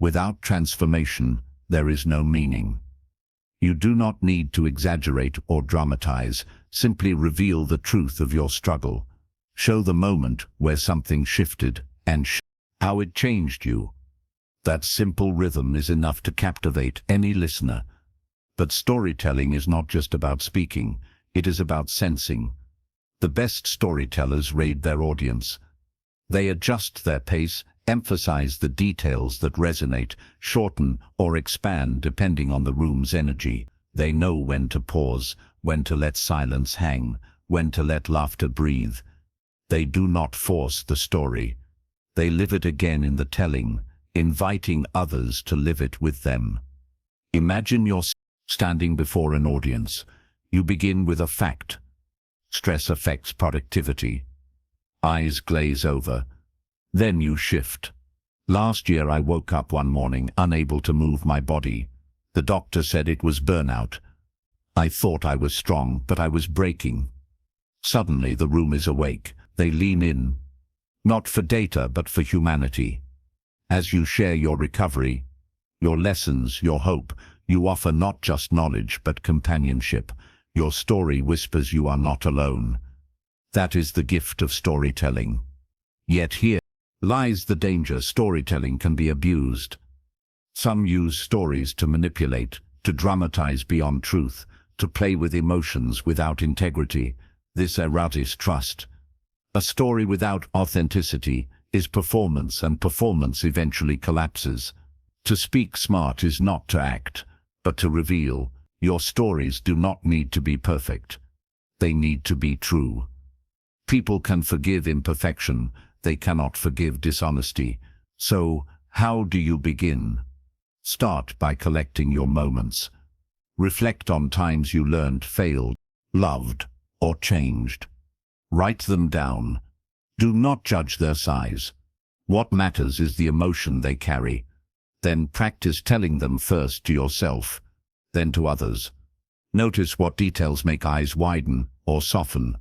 Without transformation, there is no meaning. You do not need to exaggerate or dramatize, simply reveal the truth of your struggle. Show the moment where something shifted and how it changed you. That simple rhythm is enough to captivate any listener. But storytelling is not just about speaking, it is about sensing. The best storytellers read their audience. They adjust their pace, emphasize the details that resonate, shorten or expand depending on the room's energy. They know when to pause, when to let silence hang, when to let laughter breathe. They do not force the story. They live it again in the telling, inviting others to live it with them. Imagine yourself standing before an audience. You begin with a fact. Stress affects productivity. Eyes glaze over. Then you shift. "Last year I woke up one morning unable to move my body. The doctor said it was burnout. I thought I was strong, but I was breaking." Suddenly the room is awake. They lean in. Not for data, but for humanity. As you share your recovery, your lessons, your hope, you offer not just knowledge, but companionship. Your story whispers you are not alone. That is the gift of storytelling. Yet here lies the danger: storytelling can be abused. Some use stories to manipulate, to dramatize beyond truth, to play with emotions without integrity. This erodes trust. A story without authenticity is performance, and performance eventually collapses. To speak smart is not to act, but to reveal. Your stories do not need to be perfect. They need to be true. People can forgive imperfection, they cannot forgive dishonesty. So, how do you begin? Start by collecting your moments. Reflect on times you learned, failed, loved, or changed. Write them down. Do not judge their size. What matters is the emotion they carry. Then practice telling them first to yourself, then to others. Notice what details make eyes widen or soften.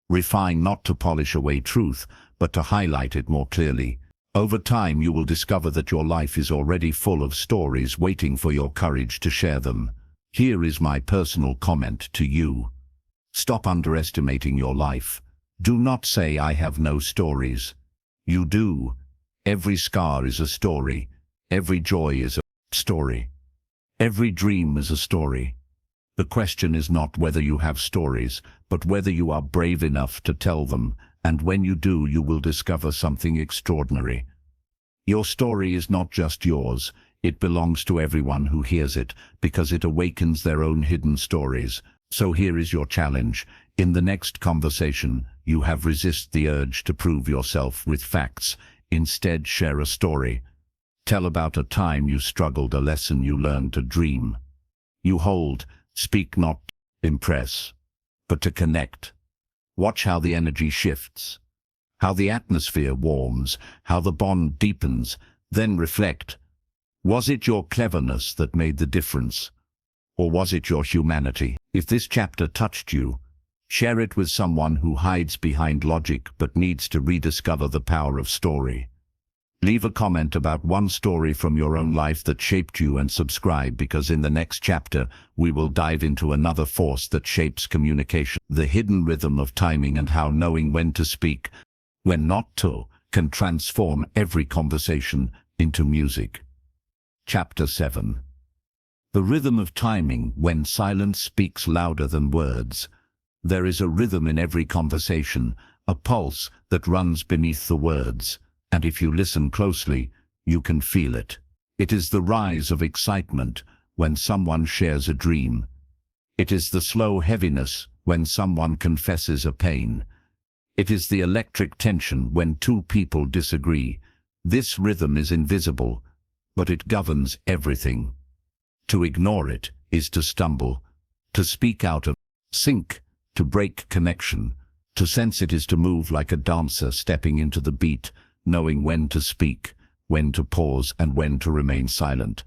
Refine not to polish away truth, but to highlight it more clearly. Over time, you will discover that your life is already full of stories waiting for your courage to share them. Here is my personal comment to you. Stop underestimating your life. Do not say, "I have no stories." You do. Every scar is a story. Every joy is a story. Every dream is a story. The question is not whether you have stories, but whether you are brave enough to tell them, and when you do, you will discover something extraordinary. Your story is not just yours, it belongs to everyone who hears it, because it awakens their own hidden stories. So here is your challenge. In the next conversation, you have resist the urge to prove yourself with facts. Instead, share a story. Tell about a time you struggled, a lesson you learned, to dream. You hold, speak not to impress, but to connect. Watch how the energy shifts, how the atmosphere warms, how the bond deepens. Then reflect. Was it your cleverness that made the difference? Or was it your humanity? If this chapter touched you, share it with someone who hides behind logic but needs to rediscover the power of story. Leave a comment about one story from your own life that shaped you, and subscribe, because in the next chapter we will dive into another force that shapes communication, the hidden rhythm of timing, and how knowing when to speak, when not to, can transform every conversation into music. Chapter 7. The rhythm of timing, when silence speaks louder than words. There is a rhythm in every conversation, a pulse that runs beneath the words. And if you listen closely, you can feel it. It is the rise of excitement when someone shares a dream. It is the slow heaviness when someone confesses a pain. It is the electric tension when two people disagree. This rhythm is invisible, but it governs everything. To ignore it is to stumble. To speak out of sync, to break connection. To sense it is to move like a dancer stepping into the beat, knowing when to speak, when to pause, and when to remain silent.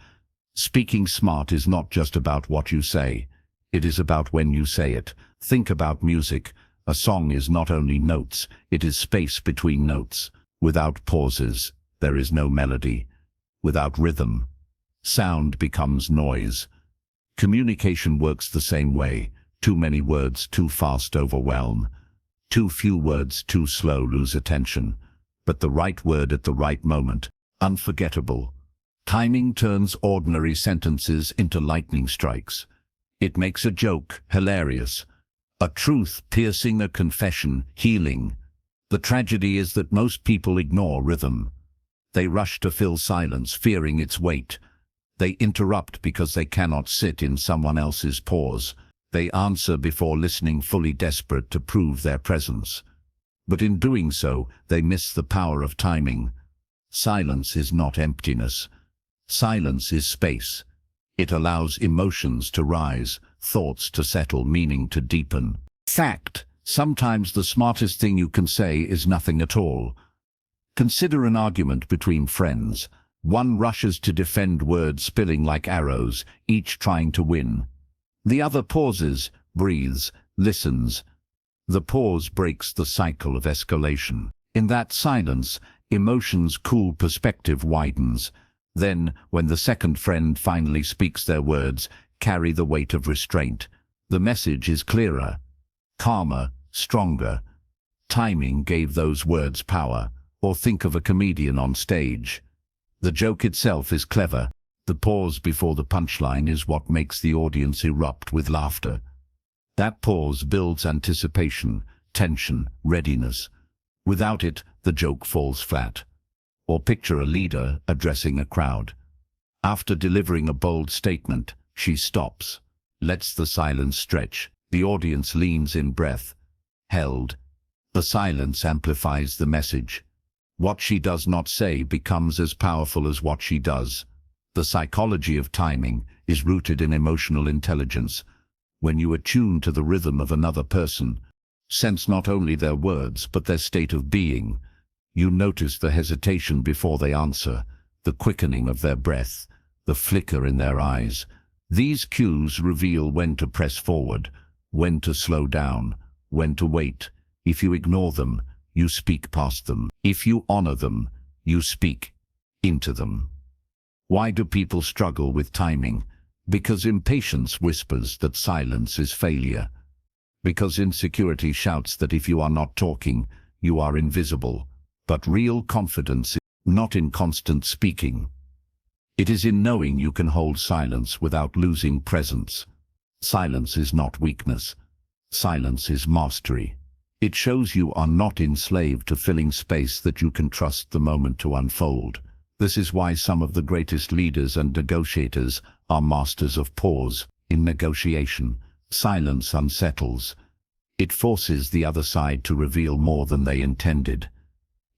Speaking smart is not just about what you say. It is about when you say it. Think about music. A song is not only notes, it is space between notes. Without pauses, there is no melody. Without rhythm, sound becomes noise. Communication works the same way. Too many words too fast overwhelm. Too few words too slow lose attention. But the right word at the right moment, unforgettable. Timing turns ordinary sentences into lightning strikes. It makes a joke hilarious, a truth piercing, a confession healing. The tragedy is that most people ignore rhythm. They rush to fill silence, fearing its weight. They interrupt because they cannot sit in someone else's pause. They answer before listening, fully desperate to prove their presence. But in doing so, they miss the power of timing. Silence is not emptiness. Silence is space. It allows emotions to rise, thoughts to settle, meaning to deepen. Fact: sometimes the smartest thing you can say is nothing at all. Consider an argument between friends. One rushes to defend, words spilling like arrows, each trying to win. The other pauses, breathes, listens. The pause breaks the cycle of escalation. In that silence, emotions cool, perspective widens. Then, when the second friend finally speaks, their words carry the weight of restraint. The message is clearer, calmer, stronger. Timing gave those words power. Or think of a comedian on stage. The joke itself is clever. The pause before the punchline is what makes the audience erupt with laughter. That pause builds anticipation, tension, readiness. Without it, the joke falls flat. Or picture a leader addressing a crowd. After delivering a bold statement, she stops, lets the silence stretch. The audience leans in, breath held. The silence amplifies the message. What she does not say becomes as powerful as what she does. The psychology of timing is rooted in emotional intelligence. When you attune to the rhythm of another person, sense not only their words but their state of being. You notice the hesitation before they answer, the quickening of their breath, the flicker in their eyes. These cues reveal when to press forward, when to slow down, when to wait. If you ignore them, you speak past them. If you honor them, you speak into them. Why do people struggle with timing? Because impatience whispers that silence is failure. Because insecurity shouts that if you are not talking, you are invisible. But real confidence is not in constant speaking. It is in knowing you can hold silence without losing presence. Silence is not weakness. Silence is mastery. It shows you are not enslaved to filling space, that you can trust the moment to unfold. This is why some of the greatest leaders and negotiators are masters of pause. In negotiation, silence unsettles. It forces the other side to reveal more than they intended.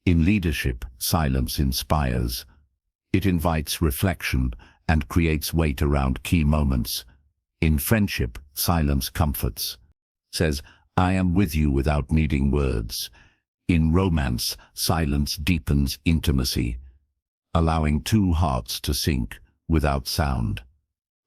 In leadership, silence inspires. It invites reflection and creates weight around key moments. In friendship, silence comforts. Says, I am with you without needing words. In romance, silence deepens intimacy, allowing two hearts to sync without sound.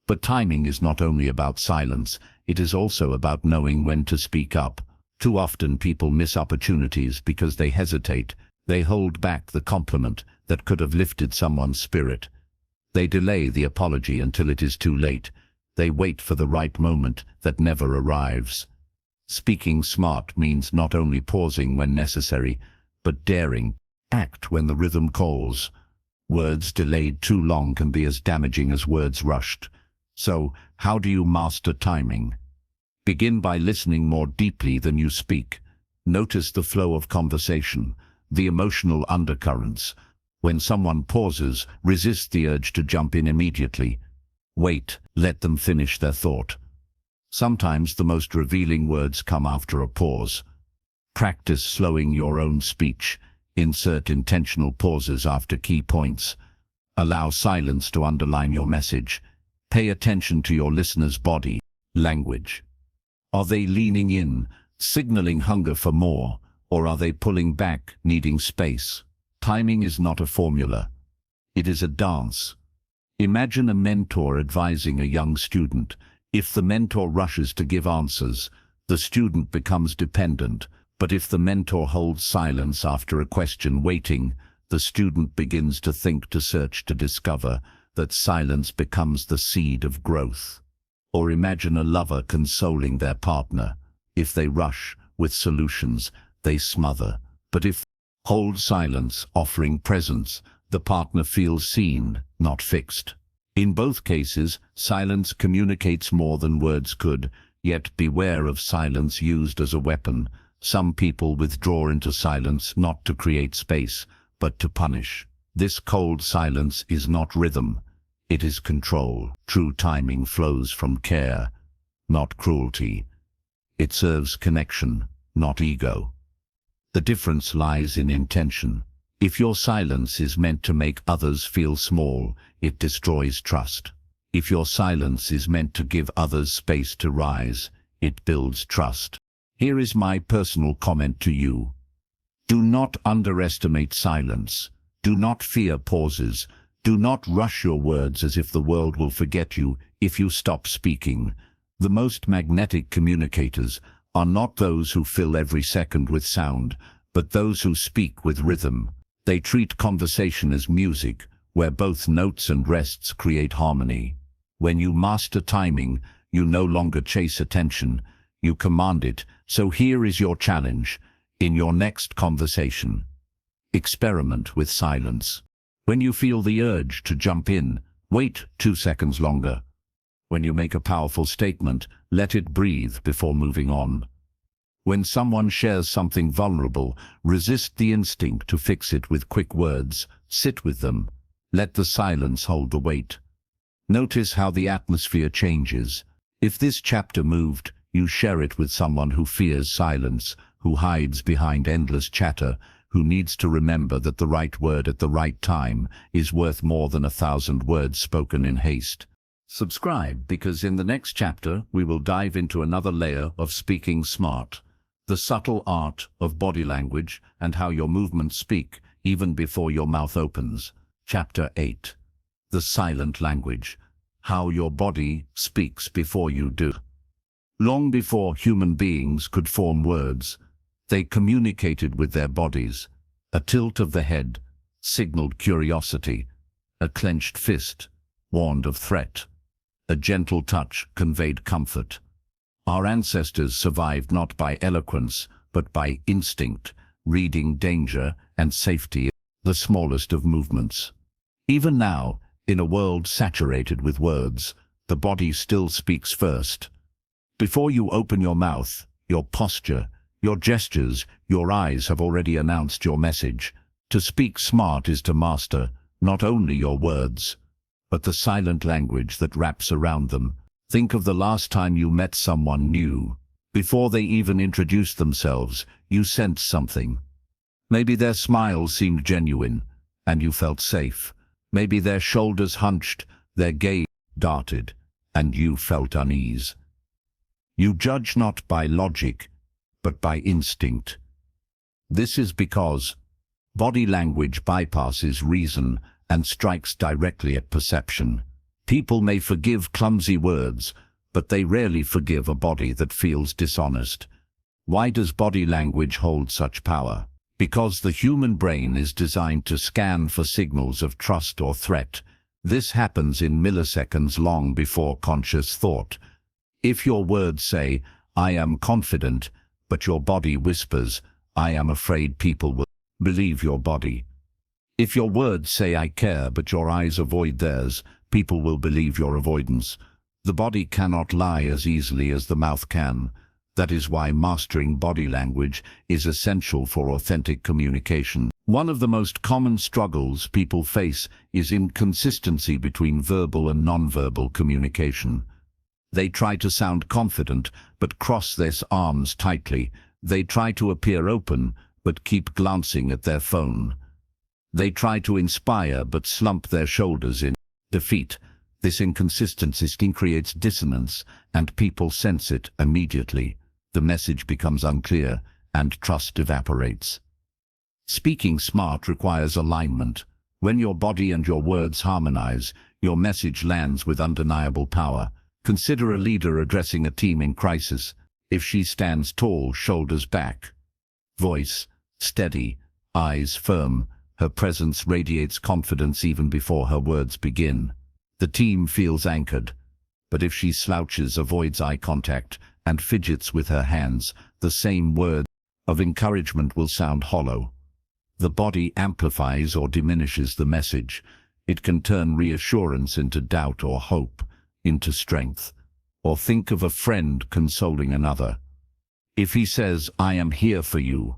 But timing is not only about silence, it is also about knowing when to speak up. Too often people miss opportunities because they hesitate. They hold back the compliment that could have lifted someone's spirit. They delay the apology until it is too late. They wait for the right moment that never arrives. Speaking smart means not only pausing when necessary, but daring. Act when the rhythm calls. Words delayed too long can be as damaging as words rushed. So, how do you master timing? Begin by listening more deeply than you speak. Notice the flow of conversation, the emotional undercurrents. When someone pauses, resist the urge to jump in immediately. Wait, let them finish their thought. Sometimes the most revealing words come after a pause. Practice slowing your own speech. Insert intentional pauses after key points. Allow silence to underline your message. Pay attention to your listener's body language. Are they leaning in, signaling hunger for more, or are they pulling back, needing space? Timing is not a formula. It is a dance. Imagine a mentor advising a young student. If the mentor rushes to give answers, the student becomes dependent. But if the mentor holds silence after a question, waiting, the student begins to think, to search, to discover. That silence becomes the seed of growth. Or imagine a lover consoling their partner. If they rush with solutions, they smother. But if hold silence, offering presence, the partner feels seen, not fixed. In both cases, silence communicates more than words could, yet beware of silence used as a weapon. Some people withdraw into silence not to create space, but to punish. This cold silence is not rhythm, it is control. True timing flows from care, not cruelty. It serves connection, not ego. The difference lies in intention. If your silence is meant to make others feel small, it destroys trust. If your silence is meant to give others space to rise, it builds trust. Here is my personal comment to you. Do not underestimate silence. Do not fear pauses. Do not rush your words as if the world will forget you if you stop speaking. The most magnetic communicators are not those who fill every second with sound, but those who speak with rhythm. They treat conversation as music, where both notes and rests create harmony. When you master timing, you no longer chase attention, you command it. So here is your challenge. In your next conversation, experiment with silence. When you feel the urge to jump in, wait 2 seconds longer. When you make a powerful statement, let it breathe before moving on. When someone shares something vulnerable, resist the instinct to fix it with quick words. Sit with them. Let the silence hold the weight. Notice how the atmosphere changes. If this chapter moved, you share it with someone who fears silence, who hides behind endless chatter, who needs to remember that the right word at the right time is worth more than 1,000 words spoken in haste. Subscribe, because in the next chapter we will dive into another layer of speaking smart, the subtle art of body language and how your movements speak even before your mouth opens. Chapter 8. The Silent Language. how your body speaks before you do. Long before human beings could form words, they communicated with their bodies. A tilt of the head signaled curiosity. A clenched fist warned of threat. A gentle touch conveyed comfort. Our ancestors survived not by eloquence, but by instinct, reading danger and safety, the smallest of movements. Even now, in a world saturated with words, the body still speaks first. Before you open your mouth, your posture, your gestures, your eyes have already announced your message. To speak smart is to master not only your words, but the silent language that wraps around them. Think of the last time you met someone new. Before they even introduced themselves, you sensed something. Maybe their smile seemed genuine, and you felt safe. Maybe their shoulders hunched, their gaze darted, and you felt unease. You judge not by logic, but by instinct. This is because body language bypasses reason and strikes directly at perception. People may forgive clumsy words, but they rarely forgive a body that feels dishonest. Why does body language hold such power? Because the human brain is designed to scan for signals of trust or threat. This happens in milliseconds long before conscious thought. If your words say, "I am confident," but your body whispers, "I am afraid," people will believe your body. If your words say, "I care," but your eyes avoid theirs, people will believe your avoidance. The body cannot lie as easily as the mouth can. That is why mastering body language is essential for authentic communication. One of the most common struggles people face is inconsistency between verbal and nonverbal communication. They try to sound confident, but cross their arms tightly. They try to appear open, but keep glancing at their phone. They try to inspire, but slump their shoulders in defeat. This inconsistency creates dissonance, and people sense it immediately. The message becomes unclear, and trust evaporates. Speaking smart requires alignment. When your body and your words harmonize, your message lands with undeniable power. Consider a leader addressing a team in crisis. If she stands tall, shoulders back, voice steady, eyes firm, her presence radiates confidence even before her words begin. The team feels anchored. But if she slouches, avoids eye contact, and fidgets with her hands, the same word of encouragement will sound hollow. The body amplifies or diminishes the message. It can turn reassurance into doubt, or hope into strength. Or think of a friend consoling another. If he says, "I am here for you,"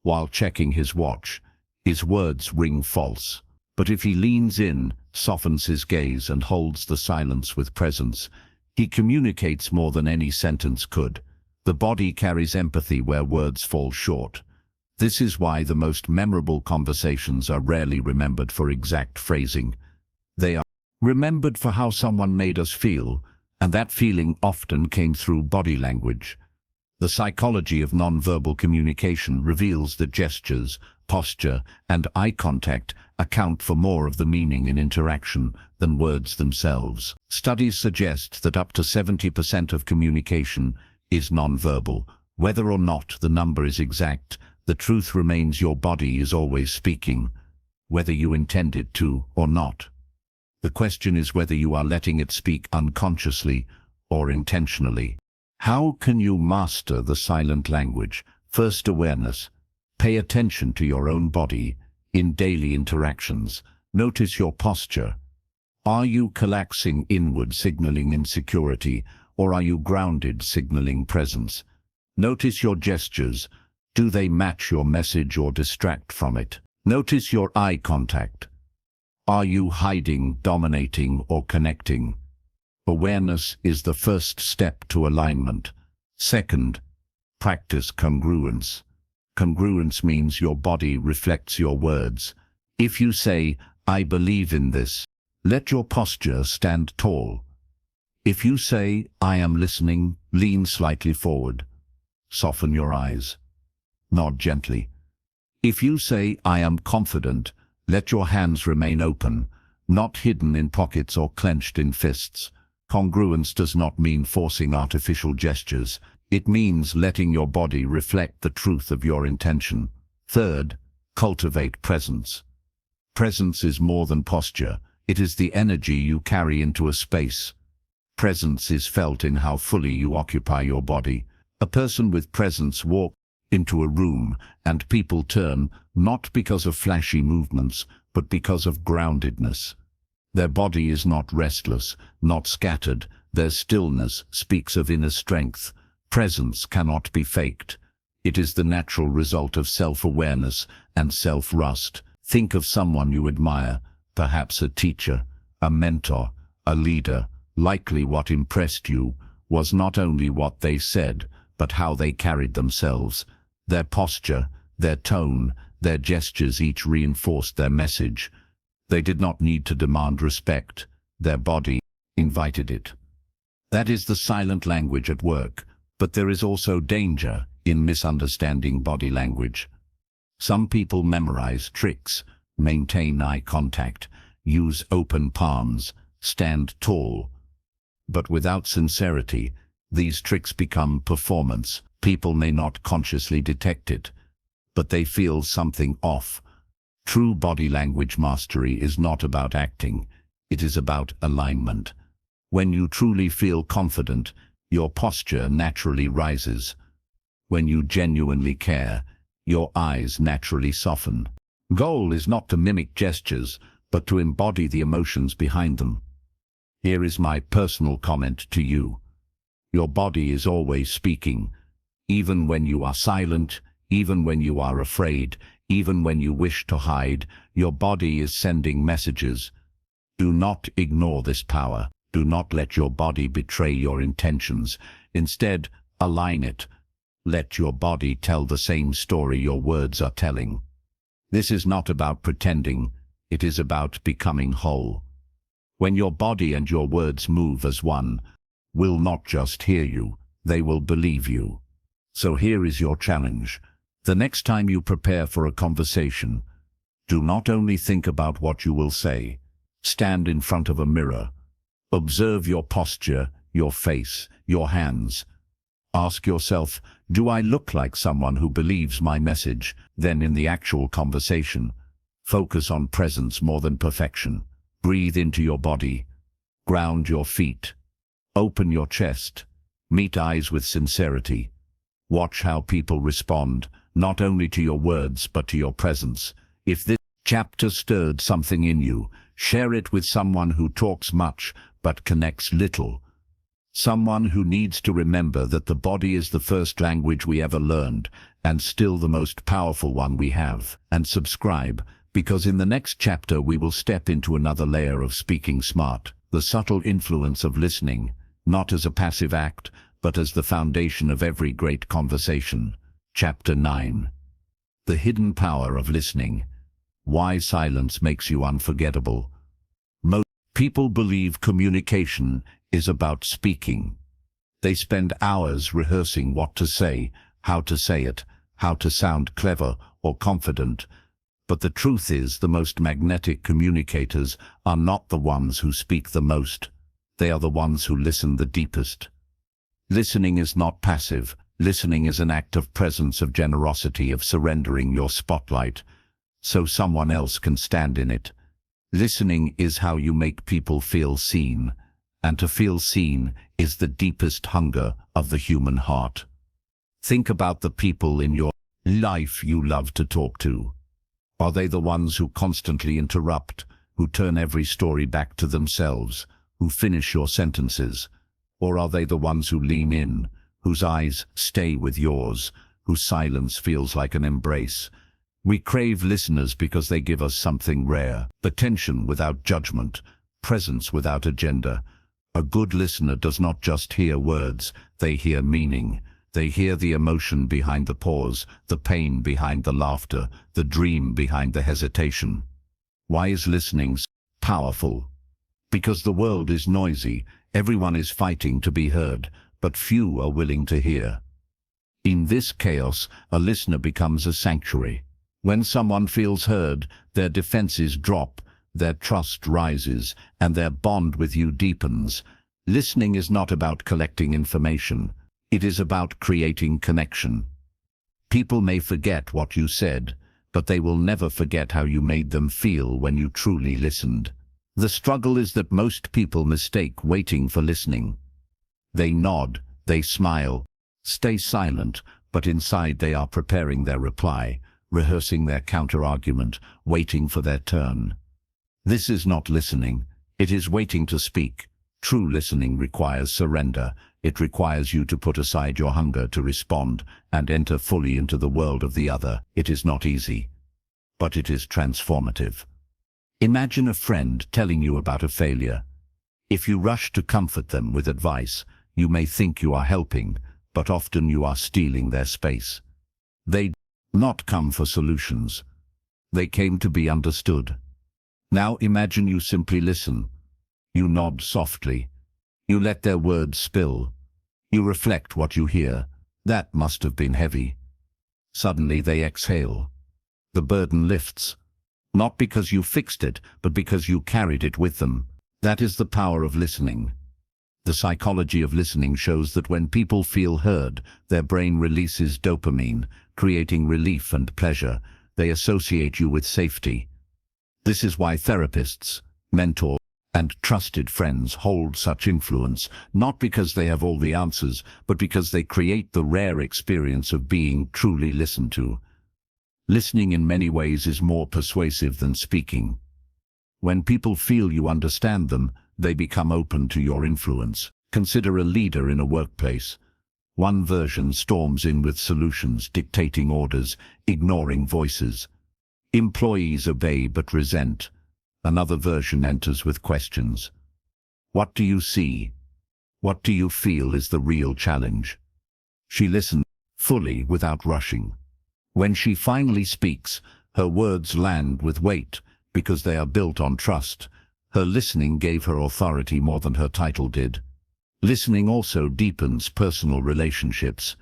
while checking his watch, his words ring false. But if he leans in, softens his gaze, and holds the silence with presence, he communicates more than any sentence could. The body carries empathy where words fall short. This is why the most memorable conversations are rarely remembered for exact phrasing. They are remembered for how someone made us feel, and that feeling often came through body language. The psychology of nonverbal communication reveals that gestures, posture, and eye contact account for more of the meaning in interaction than words themselves. Studies suggest that up to 70% of communication is nonverbal. Whether or not the number is exact, the truth remains: your body is always speaking, whether you intend it to or not. The question is whether you are letting it speak unconsciously or intentionally. How can you master the silent language? First, awareness. Pay attention to your own body in daily interactions. Notice your posture. Are you collapsing inward, signaling insecurity, or are you grounded, signaling presence? Notice your gestures. Do they match your message or distract from it? Notice your eye contact. Are you hiding, dominating, or connecting? Awareness is the first step to alignment. Second, practice congruence. Congruence means your body reflects your words. If you say, "I believe in this," let your posture stand tall. If you say, "I am listening," lean slightly forward. Soften your eyes. Nod gently. If you say, "I am confident," let your hands remain open. not hidden in pockets or clenched in fists. Congruence does not mean forcing artificial gestures. It means letting your body reflect the truth of your intention. Third, cultivate presence. Presence is more than posture. It is the energy you carry into a space. Presence is felt in how fully you occupy your body. A person with presence walks into a room and people turn, not because of flashy movements, but because of groundedness. Their body is not restless, not scattered. Their stillness speaks of inner strength. Presence cannot be faked. It is the natural result of self-awareness and self-trust. Think of someone you admire, perhaps a teacher, a mentor, a leader. Likely what impressed you was not only what they said, but how they carried themselves. Their posture, their tone, their gestures each reinforced their message. They did not need to demand respect. Their body invited it. That is the silent language at work, but there is also danger in misunderstanding body language. Some people memorize tricks, maintain eye contact, use open palms, stand tall. But without sincerity, these tricks become performance. People may not consciously detect it, but they feel something off. True body language mastery is not about acting, it is about alignment. When you truly feel confident, your posture naturally rises. When you genuinely care, your eyes naturally soften. Goal is not to mimic gestures, but to embody the emotions behind them. Here is my personal comment to you. Your body is always speaking, even when you are silent, even when you are afraid, even when you wish to hide. Your body is sending messages. Do not ignore this power. Do not let your body betray your intentions. Instead, align it. Let your body tell the same story your words are telling. This is not about pretending. It is about becoming whole. When your body and your words move as one, will not just hear you, they will believe you. So here is your challenge. The next time you prepare for a conversation, do not only think about what you will say. Stand in front of a mirror. Observe your posture, your face, your hands. Ask yourself, do I look like someone who believes my message? Then in the actual conversation, focus on presence more than perfection. Breathe into your body. Ground your feet. Open your chest. Meet eyes with sincerity. Watch how people respond, not only to your words, but to your presence. If this chapter stirred something in you, share it with someone who talks much but connects little. Someone who needs to remember that the body is the first language we ever learned, and still the most powerful one we have. And subscribe, because in the next chapter we will step into another layer of speaking smart, the subtle influence of listening, not as a passive act, but as the foundation of every great conversation. Chapter 9. The hidden power of listening. Why silence makes you unforgettable. Most people believe communication is about speaking. They spend hours rehearsing what to say, how to say it, how to sound clever or confident. But the truth is, the most magnetic communicators are not the ones who speak the most. They are the ones who listen the deepest. Listening is not passive. Listening is an act of presence, of generosity, of surrendering your spotlight so someone else can stand in it. Listening is how you make people feel seen, and to feel seen is the deepest hunger of the human heart. Think about the people in your life you love to talk to. Are they the ones who constantly interrupt, who turn every story back to themselves, who finish your sentences? Or are they the ones who lean in, whose eyes stay with yours, whose silence feels like an embrace? We crave listeners because they give us something rare: attention without judgment, presence without agenda. A good listener does not just hear words, they hear meaning. They hear the emotion behind the pause, the pain behind the laughter, the dream behind the hesitation. Why is listening so powerful? Because the world is noisy, everyone is fighting to be heard, but few are willing to hear. In this chaos, a listener becomes a sanctuary. When someone feels heard, their defenses drop, their trust rises, and their bond with you deepens. Listening is not about collecting information. It is about creating connection. People may forget what you said, but they will never forget how you made them feel when you truly listened. The struggle is that most people mistake waiting for listening. They nod, they smile, stay silent, but inside they are preparing their reply, rehearsing their counter-argument, waiting for their turn. This is not listening. It is waiting to speak. True listening requires surrender. It requires you to put aside your hunger to respond and enter fully into the world of the other. It is not easy, but it is transformative. Imagine a friend telling you about a failure. If you rush to comfort them with advice, you may think you are helping, but often you are stealing their space. They did not come for solutions. They came to be understood. Now imagine you simply listen. You nod softly. You let their words spill. You reflect what you hear. That must have been heavy. Suddenly they exhale. The burden lifts. Not because you fixed it, but because you carried it with them. That is the power of listening. The psychology of listening shows that when people feel heard, their brain releases dopamine, creating relief and pleasure. They associate you with safety. This is why therapists, mentors, and trusted friends hold such influence, not because they have all the answers, but because they create the rare experience of being truly listened to. Listening in many ways is more persuasive than speaking. When people feel you understand them, they become open to your influence. Consider a leader in a workplace. One version storms in with solutions, dictating orders, ignoring voices. Employees obey but resent. Another version enters with questions. What do you see? What do you feel is the real challenge? She listens fully without rushing. When she finally speaks, her words land with weight because they are built on trust. Her listening gave her authority more than her title did. Listening also deepens personal relationships.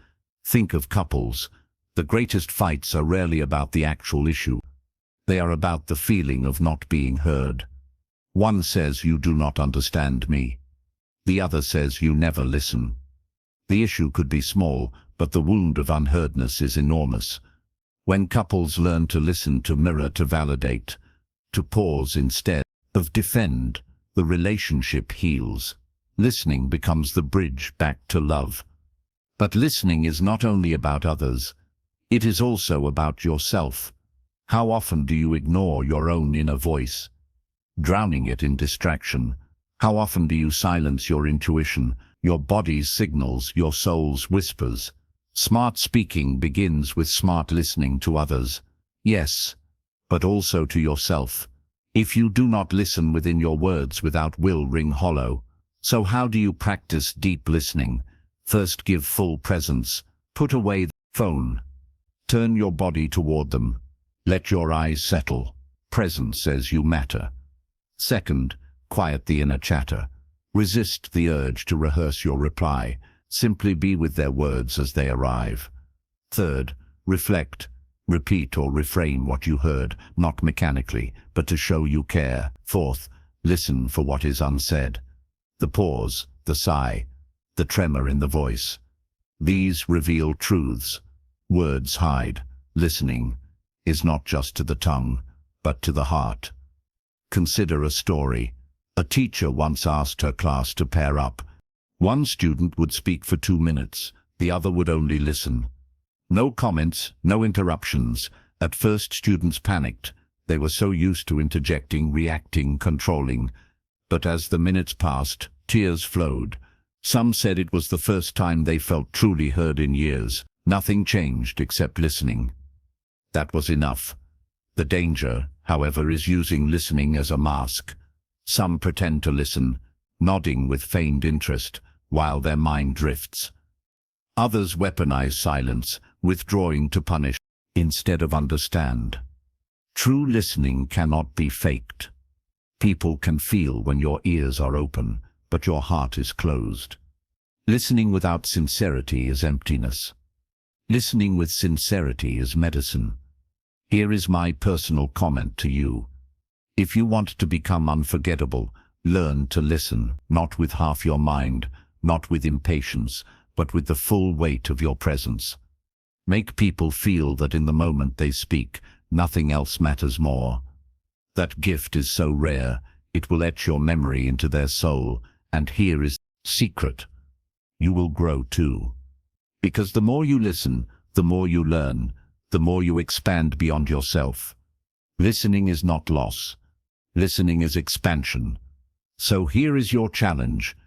Think of couples. The greatest fights are rarely about the actual issue. They are about the feeling of not being heard. One says, "You do not understand me." The other says, "You never listen." The issue could be small, but the wound of unheardness is enormous. When couples learn to listen, to mirror, to validate, to pause instead of defend, the relationship heals. Listening becomes the bridge back to love. But listening is not only about others. It is also about yourself. How often do you ignore your own inner voice, drowning it in distraction? How often do you silence your intuition, your body's signals, your soul's whispers? Smart speaking begins with smart listening to others. Yes, but also to yourself. If you do not listen within, your words without will ring hollow. So how do you practice deep listening? First, give full presence. Put away the phone. Turn your body toward them. Let your eyes settle. Presence says you matter. Second, quiet the inner chatter. Resist the urge to rehearse your reply. Simply be with their words as they arrive. Third, reflect. Repeat or reframe what you heard, not mechanically, but to show you care. Fourth, listen for what is unsaid. The pause, the sigh, the tremor in the voice. These reveal truths. Words hide. Listening is not just to the tongue, but to the heart. Consider a story. A teacher once asked her class to pair up. One student would speak for 2 minutes, the other would only listen. No comments, no interruptions. At first, students panicked. They were so used to interjecting, reacting, controlling. But as the minutes passed, tears flowed. Some said it was the first time they felt truly heard in years. Nothing changed except listening. That was enough. The danger, however, is using listening as a mask. Some pretend to listen, nodding with feigned interest, while their mind drifts. Others weaponize silence, withdrawing to punish instead of understand. True listening cannot be faked. People can feel when your ears are open, but your heart is closed. Listening without sincerity is emptiness. Listening with sincerity is medicine. Here is my personal comment to you. If you want to become unforgettable, learn to listen, not with half your mind, not with impatience, but with the full weight of your presence. Make people feel that in the moment they speak, nothing else matters more. That gift is so rare, it will etch your memory into their soul, and here is the secret. You will grow too. Because the more you listen, the more you learn, the more you expand beyond yourself. Listening is not loss. Listening is expansion. So here is your challenge.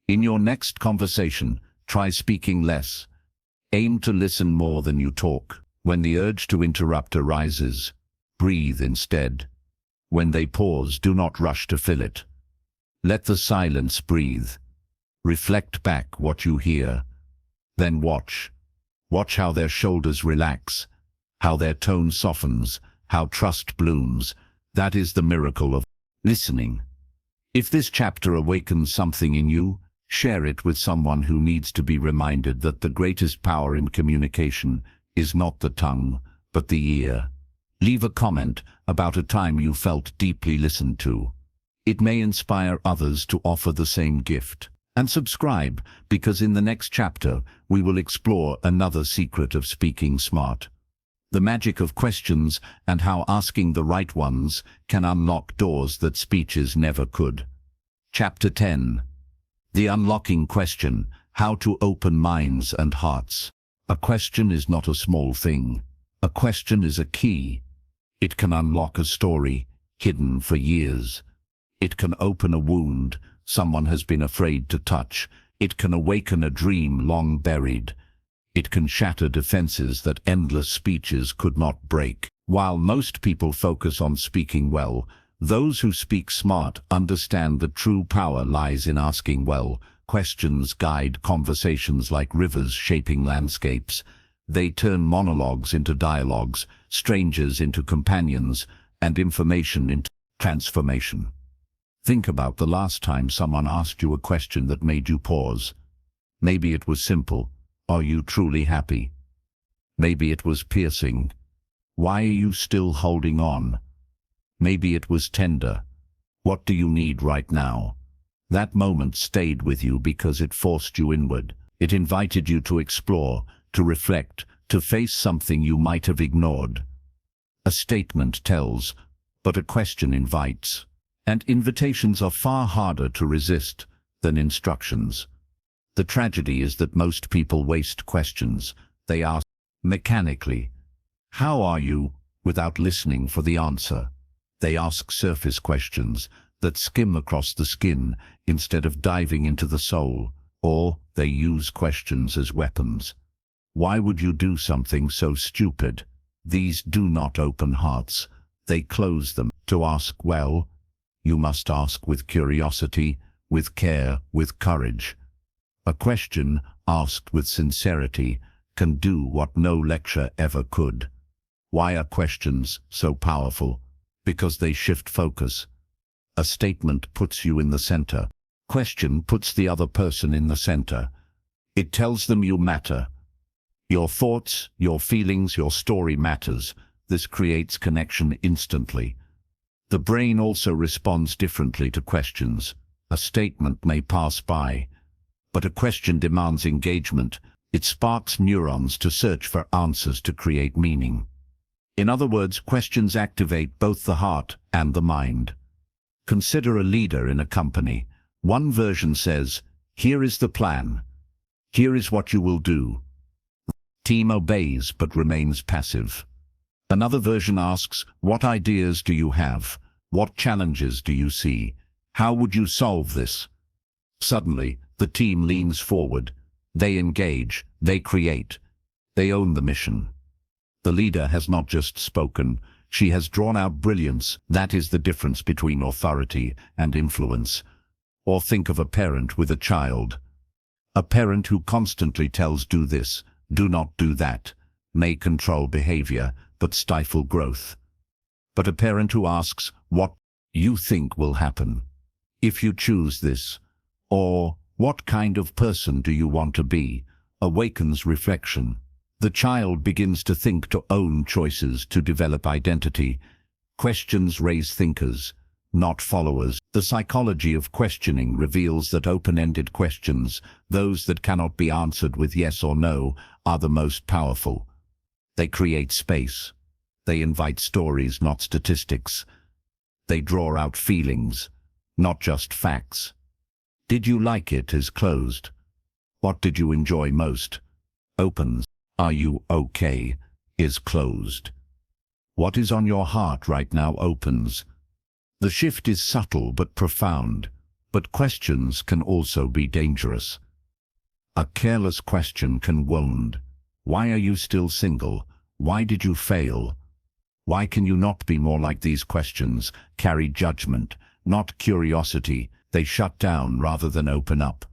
In your next conversation, try speaking less. Aim to listen more than you talk. When the urge to interrupt arises, breathe instead. When they pause, do not rush to fill it. Let the silence breathe. Reflect back what you hear. Then watch. Watch how their shoulders relax, how their tone softens, how trust blooms. That is the miracle of listening. If this chapter awakens something in you, share it with someone who needs to be reminded that the greatest power in communication is not the tongue, but the ear. Leave a comment about a time you felt deeply listened to. It may inspire others to offer the same gift. And subscribe, because in the next chapter, we will explore another secret of speaking smart. The magic of questions and how asking the right ones can unlock doors that speeches never could. Chapter 10. The unlocking question, how to open minds and hearts. A question is not a small thing. A question is a key. It can unlock a story hidden for years. It can open a wound someone has been afraid to touch. It can awaken a dream long buried. It can shatter defenses that endless speeches could not break. While most people focus on speaking well, those who speak smart understand the true power lies in asking well. Questions guide conversations like rivers shaping landscapes. They turn monologues into dialogues, strangers into companions, and information into transformation. Think about the last time someone asked you a question that made you pause. Maybe it was simple. Are you truly happy? Maybe it was piercing. Why are you still holding on? Maybe it was tender. What do you need right now? That moment stayed with you because it forced you inward. It invited you to explore, to reflect, to face something you might have ignored. A statement tells, but a question invites. And invitations are far harder to resist than instructions. The tragedy is that most people waste questions. They ask mechanically, "How are you?" without listening for the answer. They ask surface questions that skim across the skin instead of diving into the soul, or they use questions as weapons. Why would you do something so stupid? These do not open hearts. They close them. To ask well, you must ask with curiosity, with care, with courage. A question asked with sincerity can do what no lecture ever could. Why are questions so powerful? Because they shift focus. A statement puts you in the center. Question puts the other person in the center. It tells them you matter. Your thoughts, your feelings, your story matters. This creates connection instantly. The brain also responds differently to questions. A statement may pass by, but a question demands engagement. It sparks neurons to search for answers to create meaning. In other words, questions activate both the heart and the mind. Consider a leader in a company. One version says, "Here is the plan. Here is what you will do." The team obeys but remains passive. Another version asks, "What ideas do you have? What challenges do you see? How would you solve this?" Suddenly, the team leans forward. They engage, they create, they own the mission. The leader has not just spoken, she has drawn out brilliance. That is the difference between authority and influence. Or think of a parent with a child. A parent who constantly tells "do this, do not do that," may control behavior, but stifle growth. But a parent who asks, "What you think will happen if you choose this?" or "What kind of person do you want to be?" awakens reflection. The child begins to think, to own choices, to develop identity. Questions raise thinkers, not followers. The psychology of questioning reveals that open-ended questions, those that cannot be answered with yes or no, are the most powerful. They create space. They invite stories, not statistics. They draw out feelings, not just facts. Did you like it is closed. What did you enjoy most? Opens. Are you okay is closed. What is on your heart right now opens. The shift is subtle but profound, but questions can also be dangerous. A careless question can wound. Why are you still single? Why did you fail? Why can you not be more like? These questions carry judgment, not curiosity. They shut down rather than open up.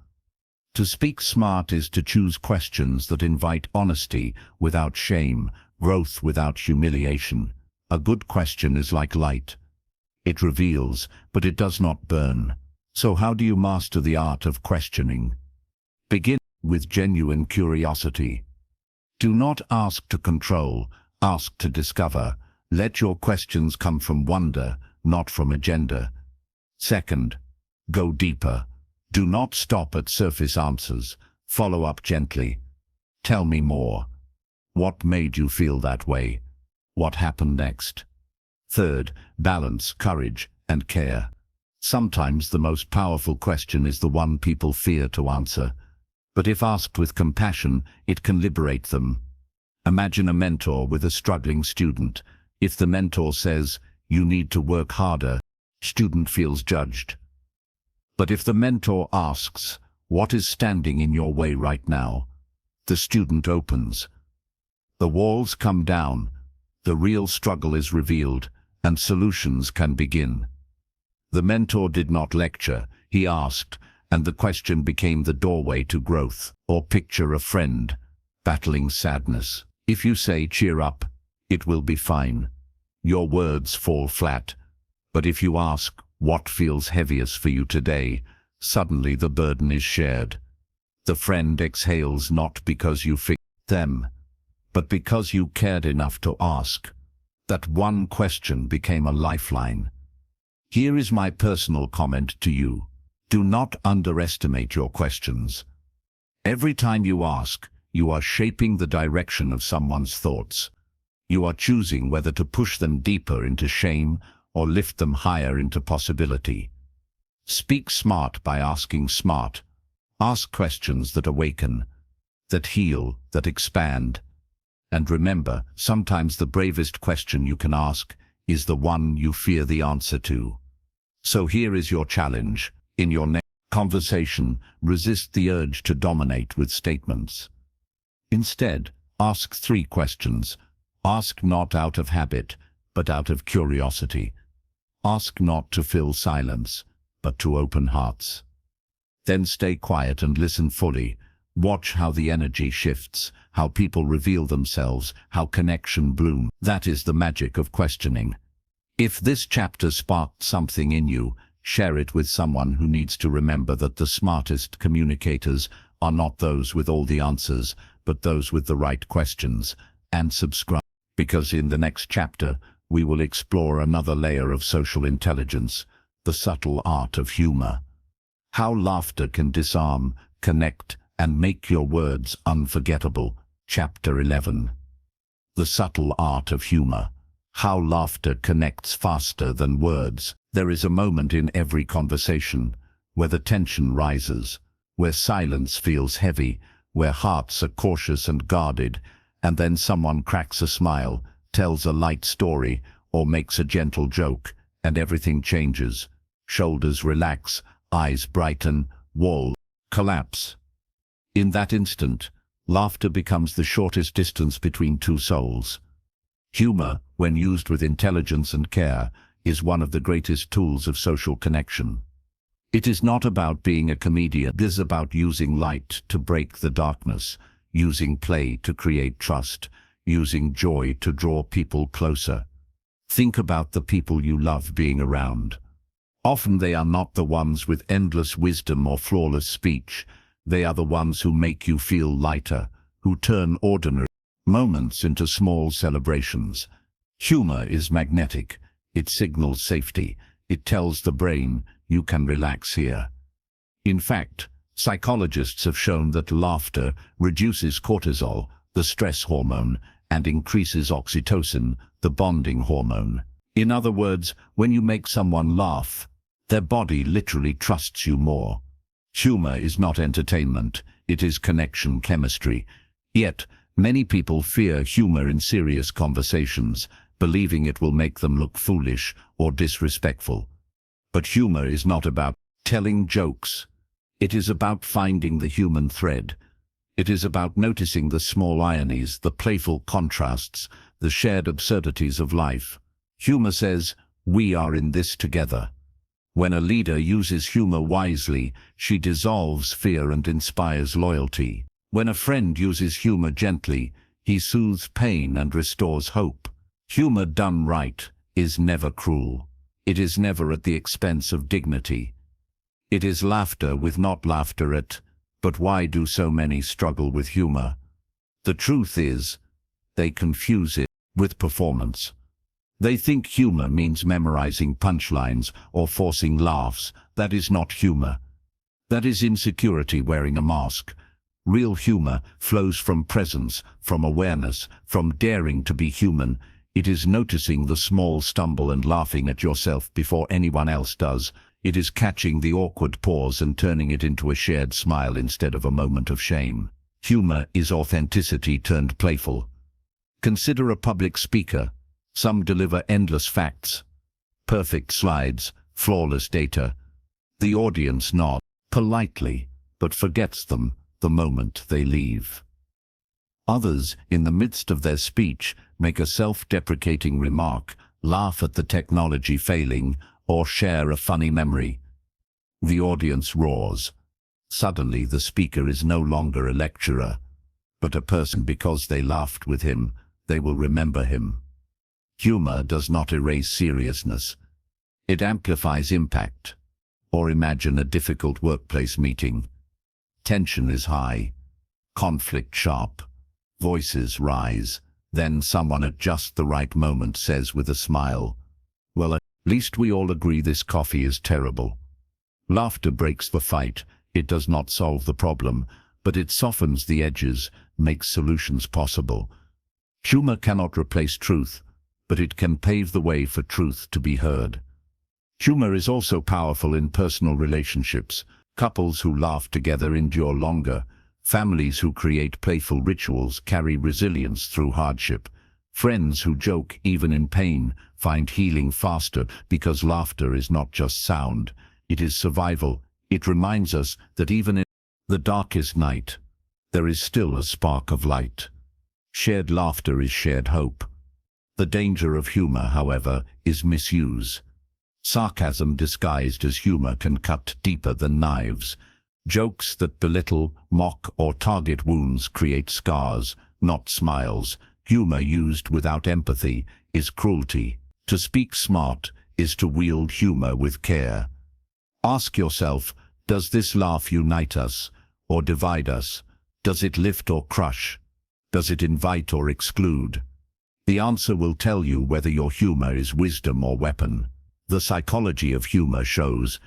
To speak smart is to choose questions that invite honesty without shame, growth without humiliation. A good question is like light. It reveals, but it does not burn. So how do you master the art of questioning? Begin with genuine curiosity. Do not ask to control, ask to discover. Let your questions come from wonder, not from agenda. Second, go deeper. Do not stop at surface answers. Follow up gently. Tell me more. What made you feel that way? What happened next? Third, balance courage and care. Sometimes the most powerful question is the one people fear to answer. But if asked with compassion, it can liberate them. Imagine a mentor with a struggling student. If the mentor says, "You need to work harder," student feels judged. But if the mentor asks, "What is standing in your way right now?" the student opens. The walls come down, the real struggle is revealed, and solutions can begin. The mentor did not lecture, he asked, and the question became the doorway to growth. Or picture a friend battling sadness. If you say, "Cheer up, it will be fine," your words fall flat. But if you ask, "What feels heaviest for you today?" suddenly the burden is shared. The friend exhales not because you fixed them, but because you cared enough to ask. That one question became a lifeline. Here is my personal comment to you. Do not underestimate your questions. Every time you ask, you are shaping the direction of someone's thoughts. You are choosing whether to push them deeper into shame or lift them higher into possibility. Speak smart by asking smart. Ask questions that awaken, that heal, that expand. And remember, sometimes the bravest question you can ask is the one you fear the answer to. So here is your challenge. In your next conversation, resist the urge to dominate with statements. Instead, ask 3 questions. Ask not out of habit, but out of curiosity. Ask not to fill silence, but to open hearts. Then stay quiet and listen fully. Watch how the energy shifts, how people reveal themselves, how connection blooms. That is the magic of questioning. If this chapter sparked something in you, share it with someone who needs to remember that the smartest communicators are not those with all the answers, but those with the right questions. And subscribe, because in the next chapter, we will explore another layer of social intelligence, the subtle art of humor. How laughter can disarm, connect, and make your words unforgettable. Chapter 11. The subtle art of humor. How laughter connects faster than words. There is a moment in every conversation where the tension rises, where silence feels heavy, where hearts are cautious and guarded, and then someone cracks a smile, tells a light story, or makes a gentle joke, and everything changes. Shoulders relax, eyes brighten, walls collapse. In that instant, laughter becomes the shortest distance between two souls. Humor, when used with intelligence and care, is one of the greatest tools of social connection. It is not about being a comedian. It is about using light to break the darkness, using play to create trust, using joy to draw people closer. Think about the people you love being around. Often they are not the ones with endless wisdom or flawless speech. They are the ones who make you feel lighter, who turn ordinary moments into small celebrations. Humor is magnetic. It signals safety. It tells the brain, you can relax here. In fact, psychologists have shown that laughter reduces cortisol, the stress hormone, and increases oxytocin, the bonding hormone. In other words, when you make someone laugh, their body literally trusts you more. Humor is not entertainment, it is connection chemistry. Yet, many people fear humor in serious conversations, believing it will make them look foolish or disrespectful. But humor is not about telling jokes. It is about finding the human thread. It is about noticing the small ironies, the playful contrasts, the shared absurdities of life. Humor says, we are in this together. When a leader uses humor wisely, she dissolves fear and inspires loyalty. When a friend uses humor gently, he soothes pain and restores hope. Humor done right is never cruel. It is never at the expense of dignity. It is laughter with not laughter at. But why do so many struggle with humor? The truth is, they confuse it with performance. They think humor means memorizing punchlines or forcing laughs. That is not humor. That is insecurity wearing a mask. Real humor flows from presence, from awareness, from daring to be human. It is noticing the small stumble and laughing at yourself before anyone else does. It is catching the awkward pause and turning it into a shared smile instead of a moment of shame. Humor is authenticity turned playful. Consider a public speaker. Some deliver endless facts, perfect slides, flawless data. The audience nods politely, but forgets them the moment they leave. Others, in the midst of their speech, make a self-deprecating remark, laugh at the technology failing, or share a funny memory. The audience roars. Suddenly the speaker is no longer a lecturer, but a person. Because they laughed with him, they will remember him. Humor does not erase seriousness. It amplifies impact. Or imagine a difficult workplace meeting. Tension is high, conflict sharp, voices rise. Then someone at just the right moment says with a smile, "Well, at least we all agree this coffee is terrible." Laughter breaks the fight. It does not solve the problem, but it softens the edges, makes solutions possible. Humor cannot replace truth, but it can pave the way for truth to be heard. Humor is also powerful in personal relationships. Couples who laugh together endure longer. Families who create playful rituals carry resilience through hardship. Friends who joke even in pain find healing faster, because laughter is not just sound, it is survival. It reminds us that even in the darkest night, there is still a spark of light. Shared laughter is shared hope. The danger of humor, however, is misuse. Sarcasm disguised as humor can cut deeper than knives. Jokes that belittle, mock, or target wounds create scars, not smiles. Humor used without empathy is cruelty. To speak smart is to wield humor with care. Ask yourself, does this laugh unite us or divide us? Does it lift or crush? Does it invite or exclude? The answer will tell you whether your humor is wisdom or weapon. The psychology of humor shows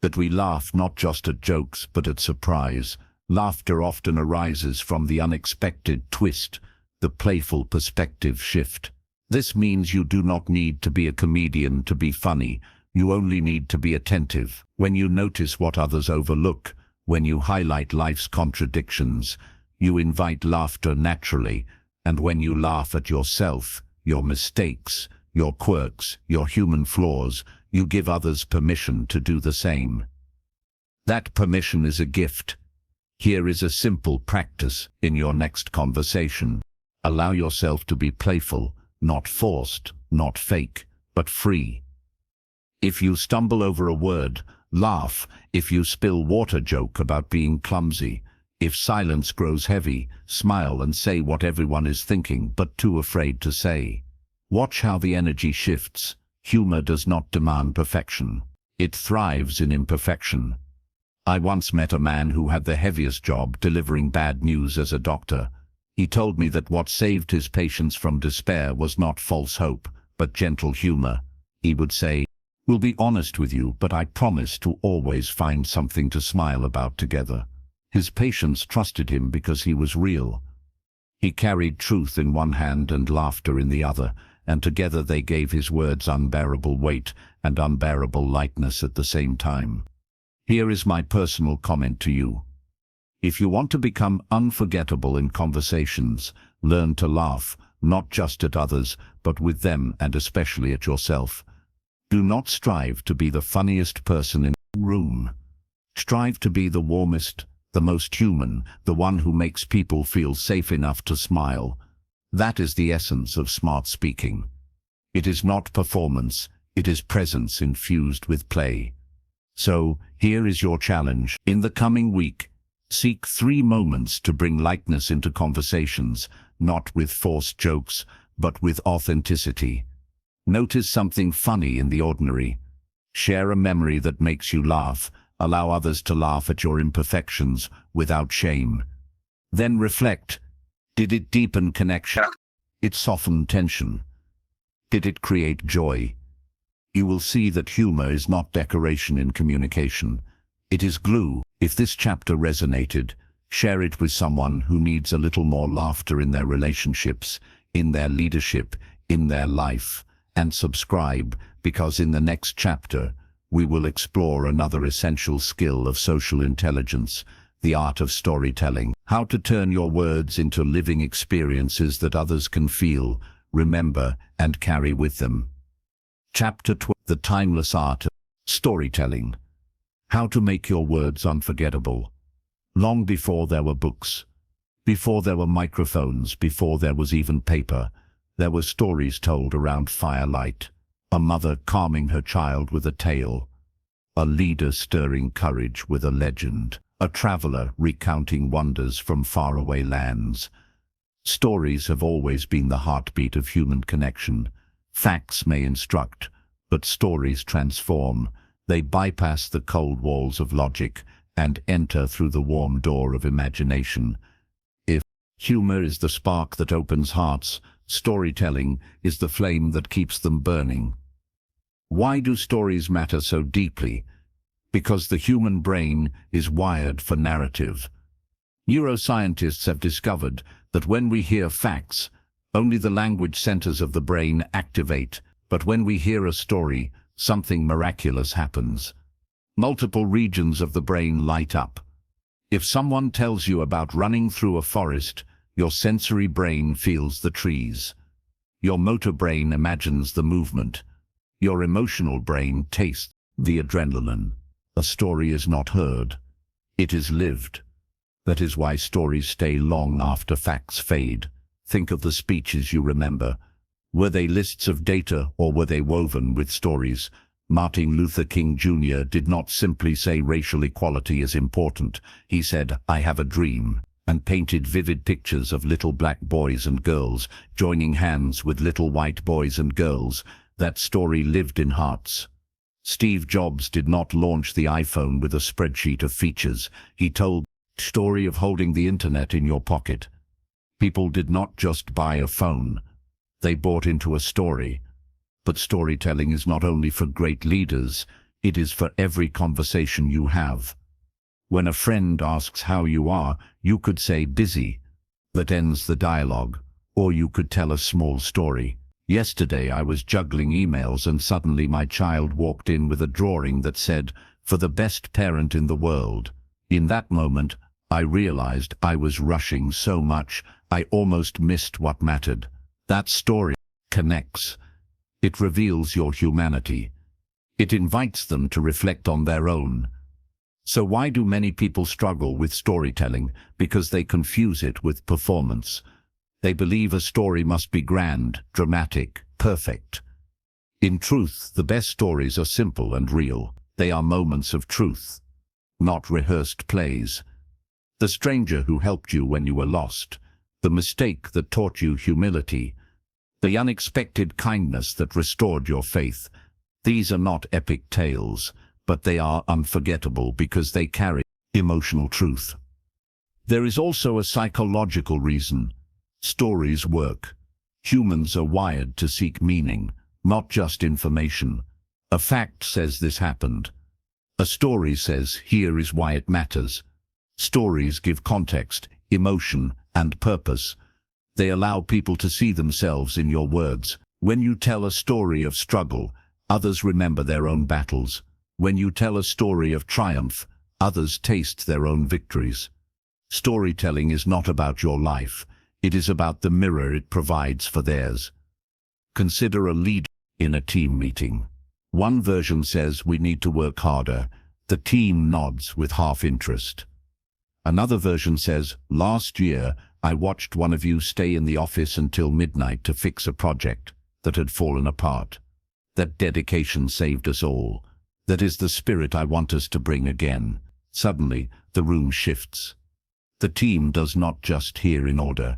that we laugh not just at jokes but at surprise. Laughter often arises from the unexpected twist, the playful perspective shift. This means you do not need to be a comedian to be funny. You only need to be attentive. When you notice what others overlook, when you highlight life's contradictions, you invite laughter naturally. And when you laugh at yourself, your mistakes, your quirks, your human flaws, you give others permission to do the same. That permission is a gift. Here is a simple practice in your next conversation. Allow yourself to be playful, not forced, not fake, but free. If you stumble over a word, laugh. If you spill water, joke about being clumsy. If silence grows heavy, smile and say what everyone is thinking but too afraid to say. Watch how the energy shifts. Humor does not demand perfection. It thrives in imperfection. I once met a man who had the heaviest job, delivering bad news as a doctor. He told me that what saved his patients from despair was not false hope, but gentle humor. He would say, "We'll be honest with you, but I promise to always find something to smile about together." His patients trusted him because he was real. He carried truth in one hand and laughter in the other, and together they gave his words unbearable weight and unbearable lightness at the same time. Here is my personal comment to you. If you want to become unforgettable in conversations, learn to laugh, not just at others, but with them and especially at yourself. Do not strive to be the funniest person in the room. Strive to be the warmest, the most human, the one who makes people feel safe enough to smile. That is the essence of smart speaking. It is not performance, it is presence infused with play. So, here is your challenge. In the coming week, seek 3 moments to bring lightness into conversations, not with forced jokes, but with authenticity. Notice something funny in the ordinary. Share a memory that makes you laugh. Allow others to laugh at your imperfections without shame. Then reflect. Did it deepen connection? It softened tension? Did it create joy? You will see that humor is not decoration in communication. It is glue. If this chapter resonated, share it with someone who needs a little more laughter in their relationships, in their leadership, in their life, and subscribe, because in the next chapter, we will explore another essential skill of social intelligence, the art of storytelling. How to turn your words into living experiences that others can feel, remember, and carry with them. Chapter 12. The timeless art of storytelling. How to make your words unforgettable. Long before there were books, before there were microphones, before there was even paper, there were stories told around firelight. A mother calming her child with a tale. A leader stirring courage with a legend. A traveler recounting wonders from faraway lands. Stories have always been the heartbeat of human connection. Facts may instruct, but stories transform. They bypass the cold walls of logic and enter through the warm door of imagination. If humor is the spark that opens hearts, storytelling is the flame that keeps them burning. Why do stories matter so deeply? Because the human brain is wired for narrative. Neuroscientists have discovered that when we hear facts, only the language centers of the brain activate, but when we hear a story, something miraculous happens. Multiple regions of the brain light up. If someone tells you about running through a forest, your sensory brain feels the trees. Your motor brain imagines the movement. Your emotional brain tastes the adrenaline. A story is not heard. It is lived. That is why stories stay long after facts fade. Think of the speeches you remember. Were they lists of data or were they woven with stories? Martin Luther King Jr. did not simply say racial equality is important. He said, "I have a dream," and painted vivid pictures of little black boys and girls joining hands with little white boys and girls. That story lived in hearts. Steve Jobs did not launch the iPhone with a spreadsheet of features. He told the story of holding the internet in your pocket. People did not just buy a phone. They bought into a story. But storytelling is not only for great leaders, it is for every conversation you have. When a friend asks how you are, you could say busy. That ends the dialogue. Or you could tell a small story. Yesterday I was juggling emails and suddenly my child walked in with a drawing that said, "For the best parent in the world." In that moment, I realized I was rushing so much, I almost missed what mattered. That story connects. It reveals your humanity. It invites them to reflect on their own. So why do many people struggle with storytelling? Because they confuse it with performance. They believe a story must be grand, dramatic, perfect. In truth, the best stories are simple and real. They are moments of truth, not rehearsed plays. The stranger who helped you when you were lost, the mistake that taught you humility, the unexpected kindness that restored your faith. These are not epic tales, but they are unforgettable because they carry emotional truth. There is also a psychological reason. Stories work. Humans are wired to seek meaning. not just information. A fact says this happened. A story says here is why it matters. Stories give context, emotion, and purpose. They allow people to see themselves in your words. When you tell a story of struggle, others remember their own battles. When you tell a story of triumph, others taste their own victories. Storytelling is not about your life. It is about the mirror it provides for theirs. Consider a leader in a team meeting. One version says we need to work harder. The team nods with half interest. Another version says, last year, I watched one of you stay in the office until midnight to fix a project that had fallen apart. That dedication saved us all. That is the spirit I want us to bring again. Suddenly, the room shifts. The team does not just hear in order.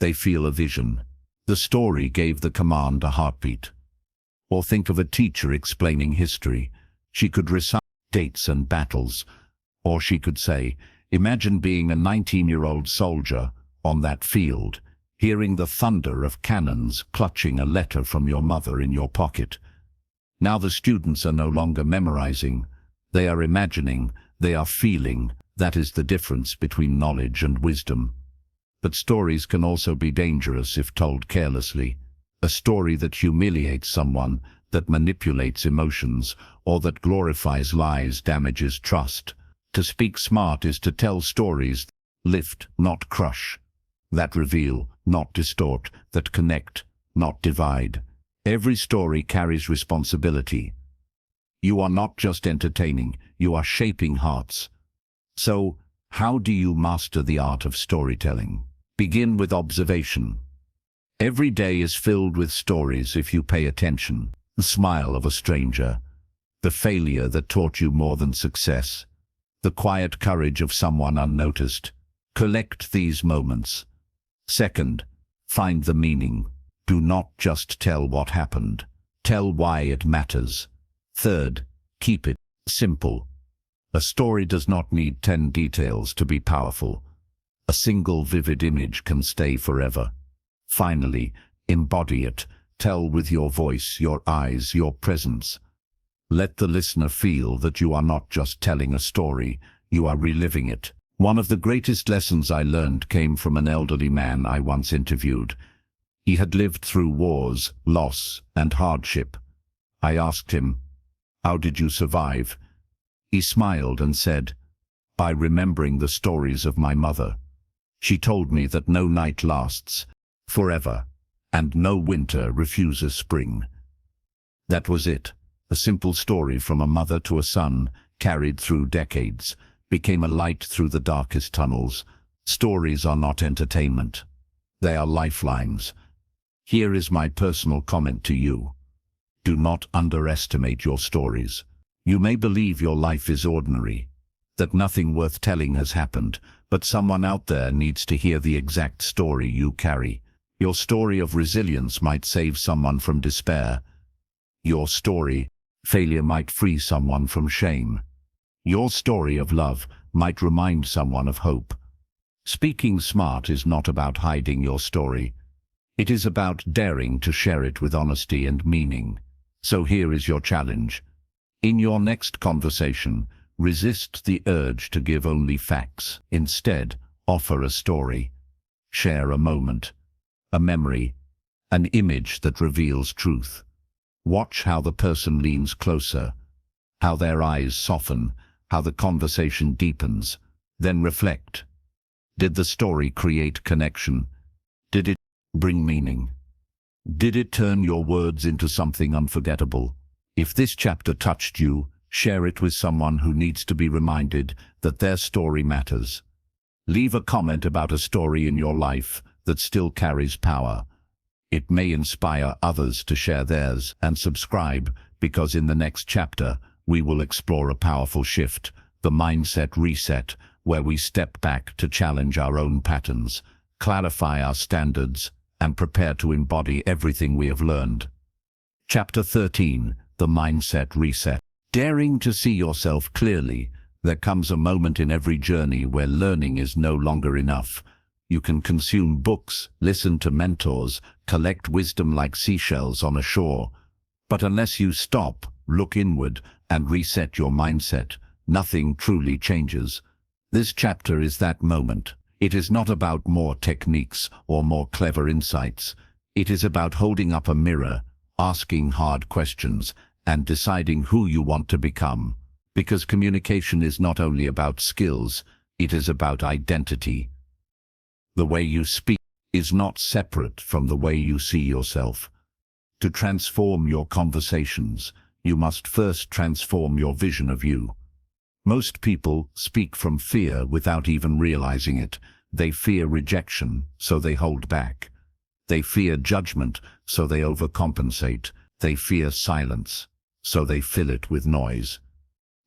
They feel a vision. The story gave the command a heartbeat. Or think of a teacher explaining history. She could recite dates and battles. Or she could say, imagine being a 19-year-old soldier on that field, hearing the thunder of cannons, clutching a letter from your mother in your pocket. Now the students are no longer memorizing. They are imagining, they are feeling. That is the difference between knowledge and wisdom. But stories can also be dangerous if told carelessly. A story that humiliates someone, that manipulates emotions, or that glorifies lies damages trust. To speak smart is to tell stories that lift, not crush, that reveal, not distort, that connect, not divide. Every story carries responsibility. You are not just entertaining, you are shaping hearts. So, how do you master the art of storytelling? Begin with observation. Every day is filled with stories if you pay attention. The smile of a stranger, the failure that taught you more than success, the quiet courage of someone unnoticed. Collect these moments. Second, find the meaning. Do not just tell what happened. Tell why it matters. Third, keep it simple. A story does not need 10 details to be powerful. A single vivid image can stay forever. Finally, embody it. Tell with your voice, your eyes, your presence. Let the listener feel that you are not just telling a story, you are reliving it. One of the greatest lessons I learned came from an elderly man I once interviewed. He had lived through wars, loss, and hardship. I asked him, "How did you survive?" He smiled and said, "By remembering the stories of my mother. She told me that no night lasts forever, and no winter refuses spring." That was it. A simple story from a mother to a son, carried through decades, became a light through the darkest tunnels. Stories are not entertainment. They are lifelines. Here is my personal comment to you. Do not underestimate your stories. You may believe your life is ordinary, that nothing worth telling has happened, but someone out there needs to hear the exact story you carry. Your story of resilience might save someone from despair. Your story, failure might free someone from shame. Your story of love might remind someone of hope. Speaking smart is not about hiding your story. It is about daring to share it with honesty and meaning. So here is your challenge. In your next conversation, resist the urge to give only facts. Instead, offer a story. Share a moment, a memory, an image that reveals truth. Watch how the person leans closer, how their eyes soften, how the conversation deepens. Then reflect. Did the story create connection? Did it bring meaning? Did it turn your words into something unforgettable? If this chapter touched you, share it with someone who needs to be reminded that their story matters. Leave a comment about a story in your life that still carries power. It may inspire others to share theirs, and subscribe, because in the next chapter, we will explore a powerful shift, the mindset reset, where we step back to challenge our own patterns, clarify our standards, and prepare to embody everything we have learned. Chapter 13, the mindset reset. Daring to see yourself clearly. There comes a moment in every journey where learning is no longer enough. You can consume books, listen to mentors, collect wisdom like seashells on a shore, But unless you stop, look inward, and reset your mindset, nothing truly changes. This chapter is that moment. It is not about more techniques or more clever insights. It is about holding up a mirror, asking hard questions, and deciding who you want to become. Because communication is not only about skills, it is about identity. The way you speak is not separate from the way you see yourself. To transform your conversations, you must first transform your vision of you. Most people speak from fear without even realizing it. They fear rejection, so they hold back. They fear judgment, so they overcompensate. They fear silence, so they fill it with noise.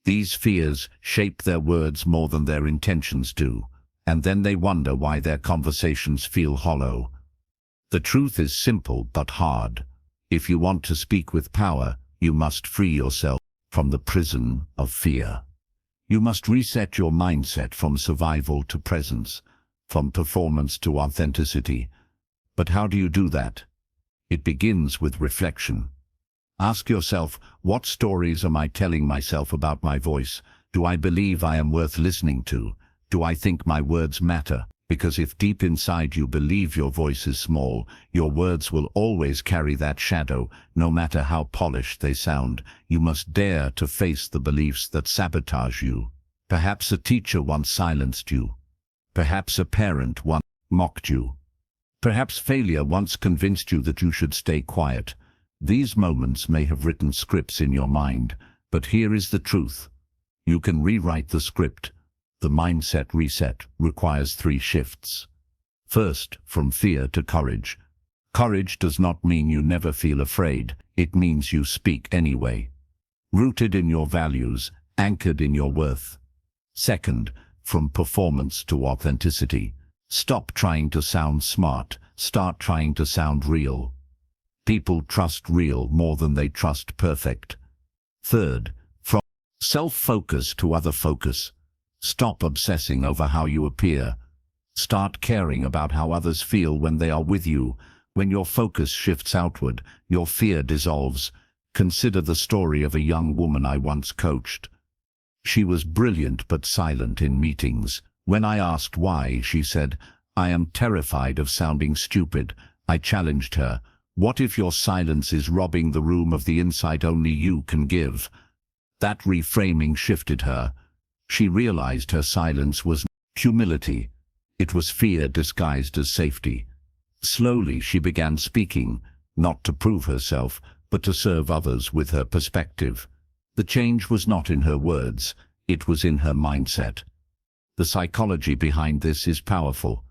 These fears shape their words more than their intentions do, and then they wonder why their conversations feel hollow. The truth is simple but hard. If you want to speak with power, you must free yourself from the prison of fear. You must reset your mindset from survival to presence, from performance to authenticity. But how do you do that? It begins with reflection. Ask yourself, what stories am I telling myself about my voice? Do I believe I am worth listening to? Do I think my words matter? Because if deep inside you believe your voice is small, your words will always carry that shadow, no matter how polished they sound. You must dare to face the beliefs that sabotage you. Perhaps a teacher once silenced you. Perhaps a parent once mocked you. Perhaps failure once convinced you that you should stay quiet. These moments may have written scripts in your mind, but here is the truth. You can rewrite the script. The mindset reset requires 3 shifts. First, from fear to courage. Courage does not mean you never feel afraid. It means you speak anyway. Rooted in your values, anchored in your worth. Second, from performance to authenticity. Stop trying to sound smart. Start trying to sound real. People trust real more than they trust perfect. Third, from self-focus to other focus. Stop obsessing over how you appear. Start caring about how others feel when they are with you. When your focus shifts outward, your fear dissolves. Consider the story of a young woman I once coached. She was brilliant but silent in meetings. When I asked why, she said, "I am terrified of sounding stupid." I challenged her. What if your silence is robbing the room of the insight only you can give? That reframing shifted her. She realized her silence was humility. It was fear disguised as safety. Slowly she began speaking, not to prove herself, but to serve others with her perspective. The change was not in her words, it was in her mindset. The psychology behind this is powerful.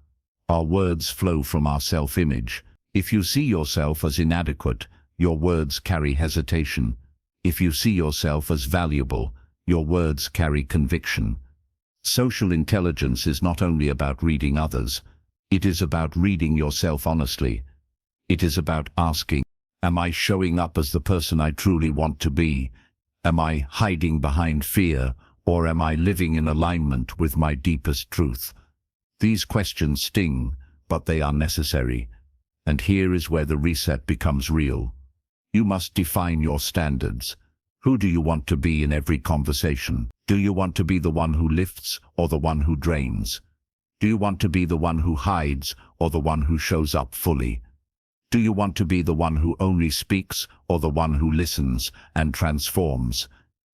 Our words flow from our self-image. If you see yourself as inadequate, your words carry hesitation. If you see yourself as valuable, your words carry conviction. Social intelligence is not only about reading others, it is about reading yourself honestly. It is about asking, am I showing up as the person I truly want to be? Am I hiding behind fear, or am I living in alignment with my deepest truth? These questions sting, but they are necessary. And here is where the reset becomes real. You must define your standards. Who do you want to be in every conversation? Do you want to be the one who lifts or the one who drains? Do you want to be the one who hides or the one who shows up fully? Do you want to be the one who only speaks or the one who listens and transforms?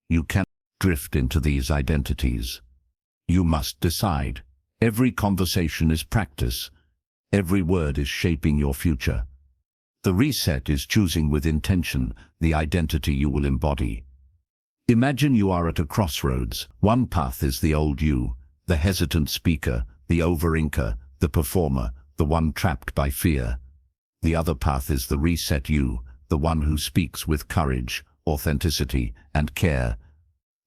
You cannot drift into these identities. You must decide. Every conversation is practice. Every word is shaping your future. The reset is choosing with intention the identity you will embody. Imagine you are at a crossroads. One path is the old you, the hesitant speaker, the over-inker, the performer, the one trapped by fear. The other path is the reset you, the one who speaks with courage, authenticity, and care.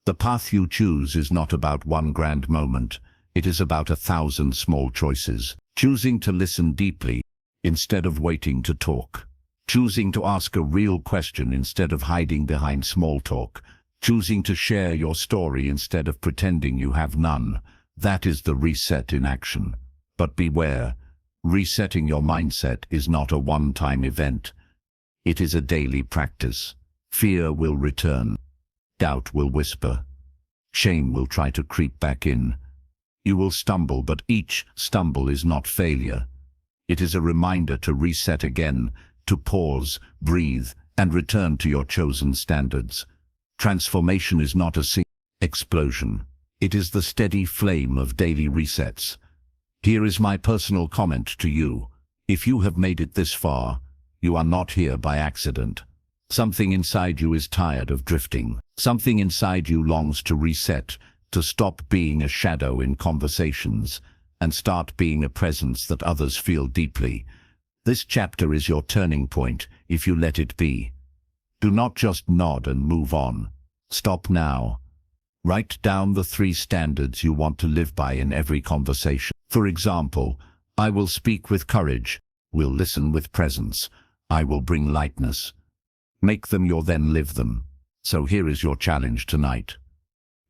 The path you choose is not about one grand moment. It is about 1,000 small choices. Choosing to listen deeply instead of waiting to talk. Choosing to ask a real question instead of hiding behind small talk. Choosing to share your story instead of pretending you have none. That is the reset in action. But beware, resetting your mindset is not a one-time event. It is a daily practice. Fear will return. Doubt will whisper. Shame will try to creep back in. You will stumble, but each stumble is not failure. It is a reminder to reset again, to pause, breathe, and return to your chosen standards. Transformation is not a single explosion. It is the steady flame of daily resets. Here is my personal comment to you. If you have made it this far, you are not here by accident. Something inside you is tired of drifting. Something inside you longs to reset, to stop being a shadow in conversations, and start being a presence that others feel deeply. This chapter is your turning point if you let it be. Do not just nod and move on. Stop now. Write down the 3 standards you want to live by in every conversation. For example, I will speak with courage, will listen with presence, I will bring lightness. Make them your then live them. So here is your challenge tonight.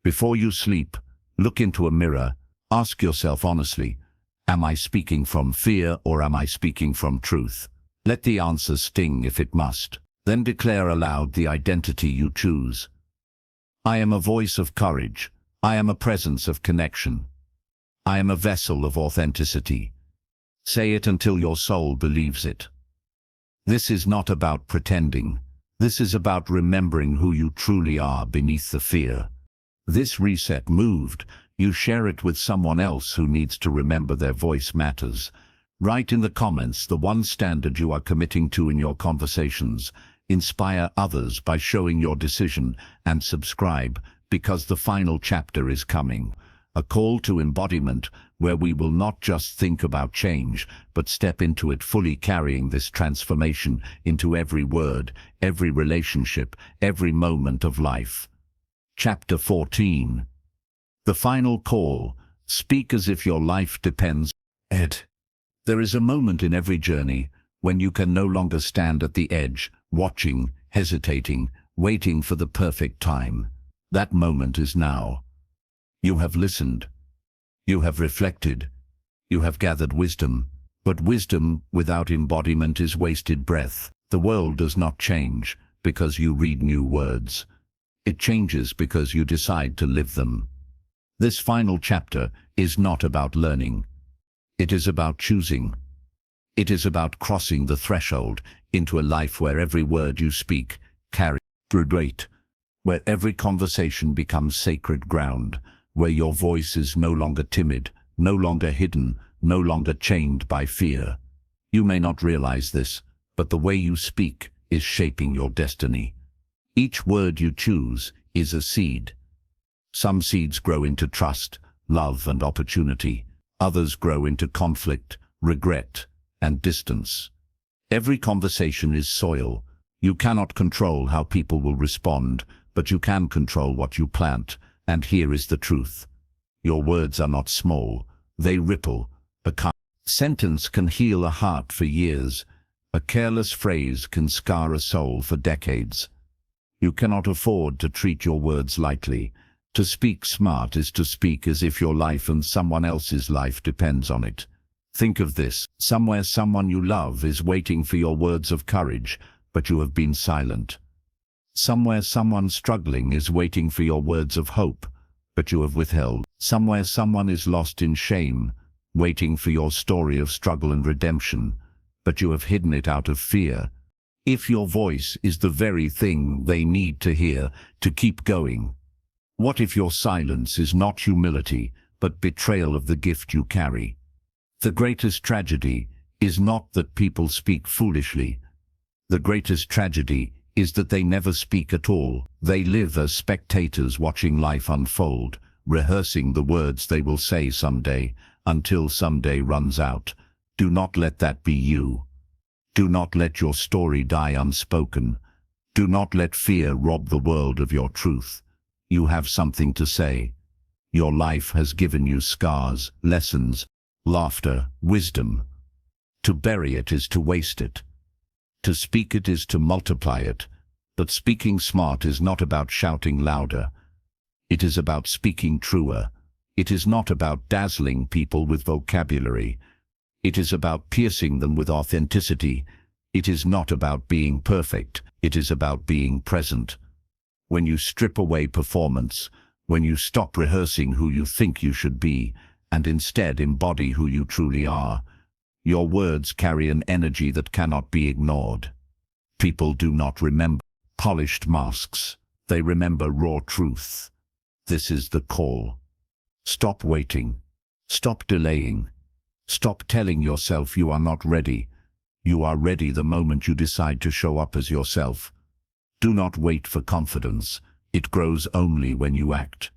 Before you sleep, look into a mirror, ask yourself honestly, am I speaking from fear or am I speaking from truth? Let the answer sting if it must. Then declare aloud the identity you choose. I am a voice of courage. I am a presence of connection. I am a vessel of authenticity. Say it until your soul believes it. This is not about pretending. This is about remembering who you truly are beneath the fear. This reset moved. You share it with someone else who needs to remember their voice matters. Write in the comments the 1 standard you are committing to in your conversations. Inspire others by showing your decision, and subscribe, because the final chapter is coming. A call to embodiment where we will not just think about change, but step into it fully, carrying this transformation into every word, every relationship, every moment of life. Chapter 14. The final call. Speak as if your life depends. There is a moment in every journey when you can no longer stand at the edge, watching, hesitating, waiting for the perfect time. That moment is now. You have listened. You have reflected. You have gathered wisdom. But wisdom without embodiment is wasted breath. The world does not change because you read new words. It changes because you decide to live them. This final chapter is not about learning. It is about choosing. It is about crossing the threshold into a life where every word you speak carries weight, where every conversation becomes sacred ground, where your voice is no longer timid, no longer hidden, no longer chained by fear. You may not realize this, but the way you speak is shaping your destiny. Each word you choose is a seed. Some seeds grow into trust, love, and opportunity. Others grow into conflict, regret, and distance. Every conversation is soil. You cannot control how people will respond, but you can control what you plant. And here is the truth. Your words are not small. They ripple. A kind sentence can heal a heart for years. A careless phrase can scar a soul for decades. You cannot afford to treat your words lightly. To speak smart is to speak as if your life and someone else's life depends on it. Think of this. Somewhere someone you love is waiting for your words of courage, but you have been silent. Somewhere someone struggling is waiting for your words of hope, but you have withheld. Somewhere someone is lost in shame, waiting for your story of struggle and redemption, but you have hidden it out of fear. If your voice is the very thing they need to hear to keep going, what if your silence is not humility, but betrayal of the gift you carry? The greatest tragedy is not that people speak foolishly. The greatest tragedy is that they never speak at all. They live as spectators watching life unfold, rehearsing the words they will say someday, until someday runs out. Do not let that be you. Do not let your story die unspoken. Do not let fear rob the world of your truth. You have something to say. Your life has given you scars, lessons, laughter, wisdom. To bury it is to waste it. To speak it is to multiply it. But speaking smart is not about shouting louder. It is about speaking truer. It is not about dazzling people with vocabulary. It is about piercing them with authenticity. It is not about being perfect. It is about being present. When you strip away performance, when you stop rehearsing who you think you should be, and instead embody who you truly are, your words carry an energy that cannot be ignored. People do not remember polished masks. They remember raw truth. This is the call. Stop waiting. Stop delaying. Stop telling yourself you are not ready. You are ready the moment you decide to show up as yourself. Do not wait for confidence. It grows only when you act.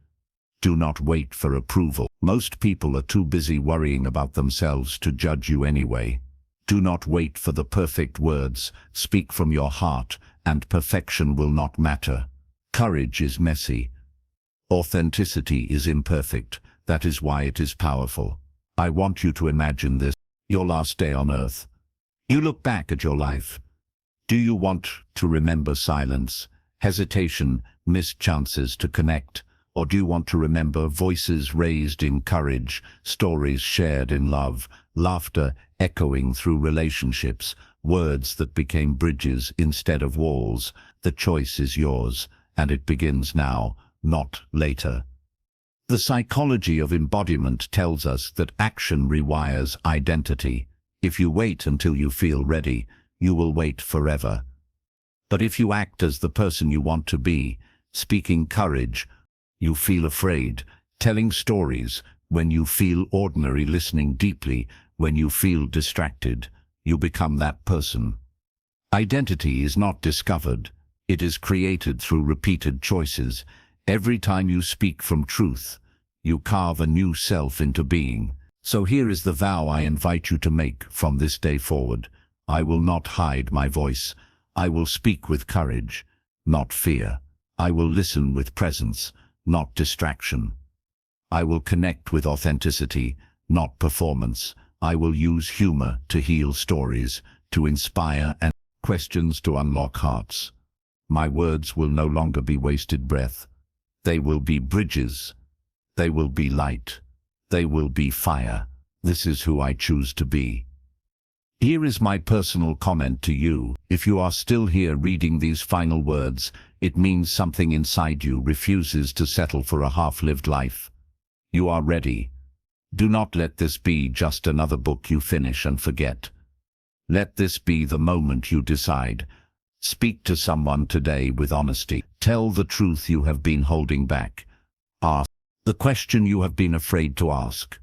Do not wait for approval. Most people are too busy worrying about themselves to judge you anyway. Do not wait for the perfect words. Speak from your heart, and perfection will not matter. Courage is messy. Authenticity is imperfect. That is why it is powerful. I want you to imagine this, your last day on earth. You look back at your life. Do you want to remember silence, hesitation, missed chances to connect? Or do you want to remember voices raised in courage, stories shared in love, laughter echoing through relationships, words that became bridges instead of walls? The choice is yours, and it begins now, not later. The psychology of embodiment tells us that action rewires identity. If you wait until you feel ready, you will wait forever. But if you act as the person you want to be, speaking courage, you feel afraid, telling stories, when you feel ordinary, listening deeply, when you feel distracted, you become that person. Identity is not discovered. It is created through repeated choices. Every time you speak from truth, you carve a new self into being. So here is the vow I invite you to make from this day forward. I will not hide my voice. I will speak with courage, not fear. I will listen with presence, not distraction. I will connect with authenticity, not performance. I will use humor to heal stories, to inspire, and questions to unlock hearts. My words will no longer be wasted breath. They will be bridges. They will be light. They will be fire. This is who I choose to be. Here is my personal comment to you. If you are still here reading these final words, it means something inside you refuses to settle for a half-lived life. You are ready. Do not let this be just another book you finish and forget. Let this be the moment you decide. Speak to someone today with honesty. Tell the truth you have been holding back. Ask the question you have been afraid to ask.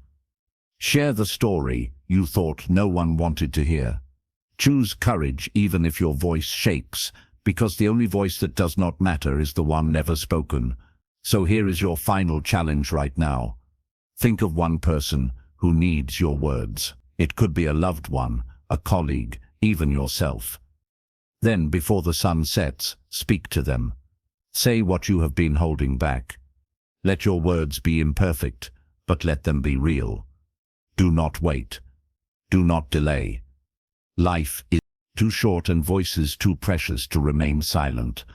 Share the story you thought no one wanted to hear. Choose courage even if your voice shakes, because the only voice that does not matter is the one never spoken. So here is your final challenge right now. Think of one person who needs your words. It could be a loved one, a colleague, even yourself. Then, before the sun sets, speak to them. Say what you have been holding back. Let your words be imperfect, but let them be real. Do not wait. Do not delay. Life is too short and voices too precious to remain silent.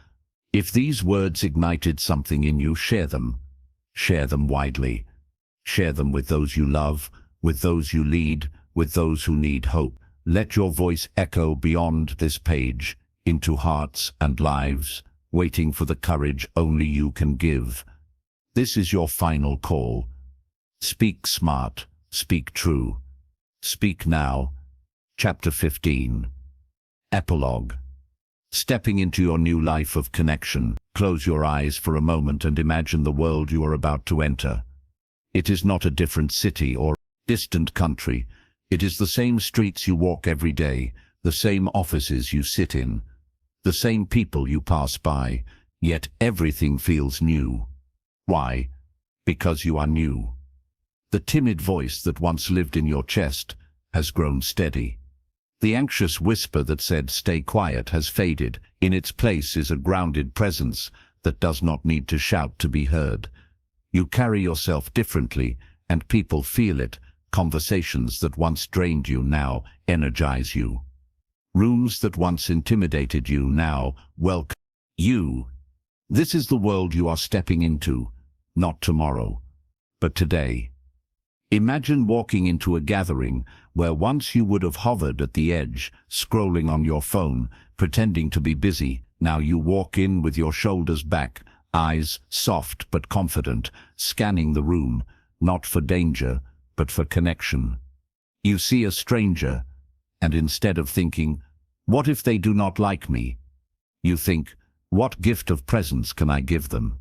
If these words ignited something in you, share them. Share them widely. Share them with those you love, with those you lead, with those who need hope. Let your voice echo beyond this page, into hearts and lives, waiting for the courage only you can give. This is your final call. Speak smart, speak true. Speak now. Chapter 15. Epilogue. Stepping into your new life of connection, close your eyes for a moment and imagine the world you are about to enter. It is not a different city or distant country. It is the same streets you walk every day, the same offices you sit in, the same people you pass by, yet everything feels new. Why? Because you are new. The timid voice that once lived in your chest has grown steady. The anxious whisper that said, "Stay quiet," has faded. In its place is a grounded presence that does not need to shout to be heard. You carry yourself differently, and people feel it. Conversations that once drained you now energize you. Rooms that once intimidated you now welcome you. This is the world you are stepping into, not tomorrow, but today. Imagine walking into a gathering where once you would have hovered at the edge, scrolling on your phone, pretending to be busy. Now you walk in with your shoulders back, eyes soft but confident, scanning the room, not for danger, but for connection. You see a stranger, and instead of thinking, "What if they do not like me?" you think, "What gift of presence can I give them?"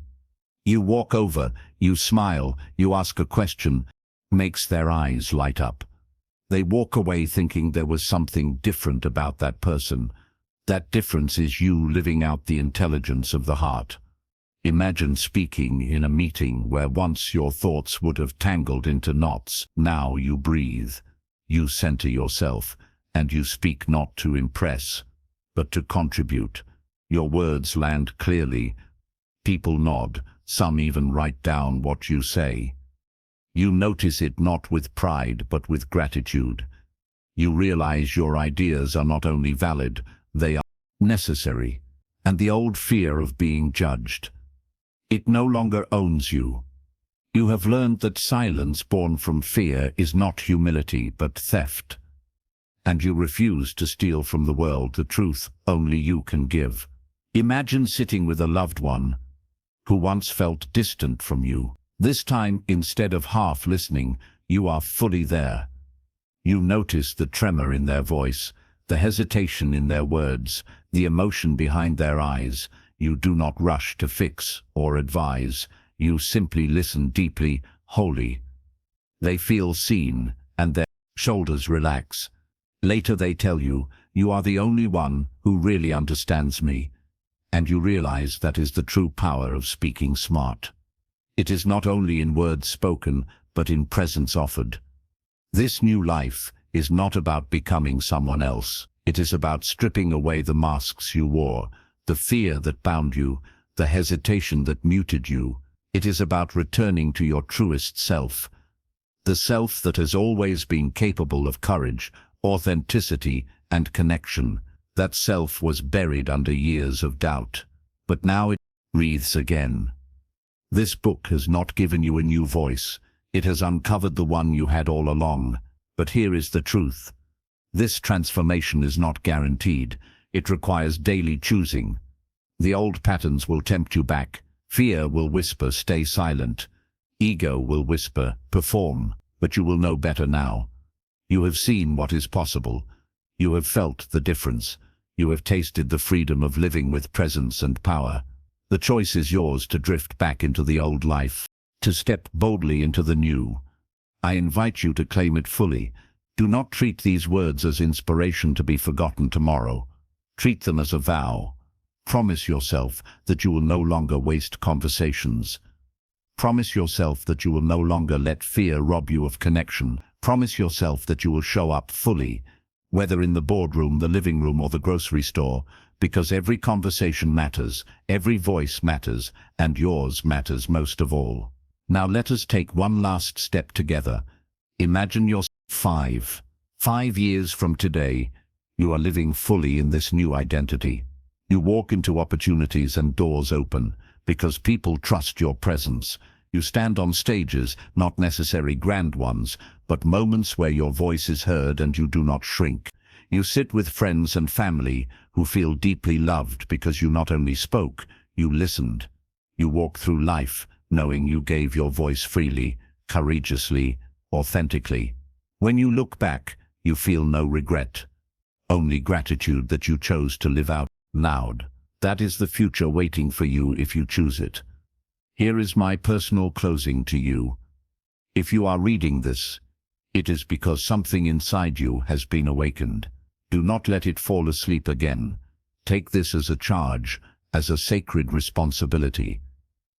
You walk over, you smile, you ask a question, makes their eyes light up. They walk away thinking there was something different about that person. That difference is you living out the intelligence of the heart. Imagine speaking in a meeting where once your thoughts would have tangled into knots. Now you breathe, you center yourself, and you speak not to impress, but to contribute. Your words land clearly. People nod, some even write down what you say. You notice it not with pride, but with gratitude. You realize your ideas are not only valid, they are necessary. And the old fear of being judged, it no longer owns you. You have learned that silence born from fear is not humility, but theft. And you refuse to steal from the world the truth only you can give. Imagine sitting with a loved one who once felt distant from you. This time, instead of half listening, you are fully there. You notice the tremor in their voice, the hesitation in their words, the emotion behind their eyes. You do not rush to fix or advise. You simply listen deeply, wholly. They feel seen, and their shoulders relax. Later they tell you, "You are the only one who really understands me." And you realize that is the true power of speaking smart. It is not only in words spoken, but in presence offered. This new life is not about becoming someone else. It is about stripping away the masks you wore, the fear that bound you, the hesitation that muted you. It is about returning to your truest self, the self that has always been capable of courage, authenticity, and connection. That self was buried under years of doubt, but now it breathes again. This book has not given you a new voice. It has uncovered the one you had all along. But here is the truth. This transformation is not guaranteed. It requires daily choosing. The old patterns will tempt you back. Fear will whisper, "Stay silent." Ego will whisper, "Perform." But you will know better now. You have seen what is possible. You have felt the difference. You have tasted the freedom of living with presence and power. The choice is yours to drift back into the old life, to step boldly into the new. I invite you to claim it fully. Do not treat these words as inspiration to be forgotten tomorrow. Treat them as a vow. Promise yourself that you will no longer waste conversations. Promise yourself that you will no longer let fear rob you of connection. Promise yourself that you will show up fully, whether in the boardroom, the living room, or the grocery store, because every conversation matters, every voice matters, and yours matters most of all. Now let us take one last step together. Imagine yourself 5 years from today. You are living fully in this new identity. You walk into opportunities and doors open, because people trust your presence. You stand on stages, not necessarily grand ones, but moments where your voice is heard and you do not shrink. You sit with friends and family who feel deeply loved because you not only spoke, you listened. You walk through life knowing you gave your voice freely, courageously, authentically. When you look back, you feel no regret, only gratitude that you chose to live out loud. That is the future waiting for you if you choose it. Here is my personal closing to you. If you are reading this, it is because something inside you has been awakened. Do not let it fall asleep again. Take this as a charge, as a sacred responsibility.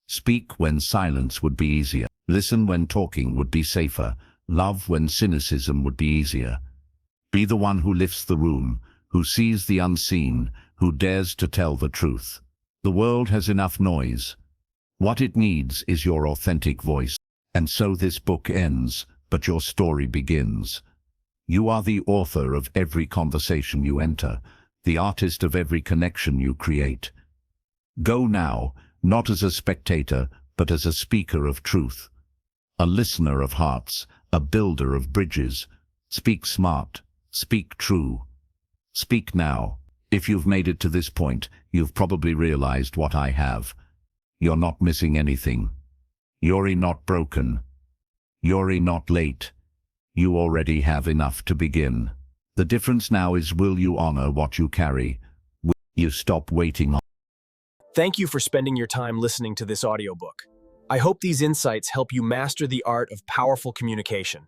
Speak when silence would be easier. Listen when talking would be safer. Love when cynicism would be easier. Be the one who lifts the room, who sees the unseen, who dares to tell the truth. The world has enough noise. What it needs is your authentic voice. And so this book ends, but your story begins. You are the author of every conversation you enter, the artist of every connection you create. Go now, not as a spectator, but as a speaker of truth, a listener of hearts, a builder of bridges. Speak smart, speak true. Speak now. If you've made it to this point, you've probably realized what I have. You're not missing anything. You're not broken. You're not late. You already have enough to begin. The difference now is, will you honor what you carry? Will you stop waiting on? Thank you for spending your time listening to this audiobook. I hope these insights help you master the art of powerful communication.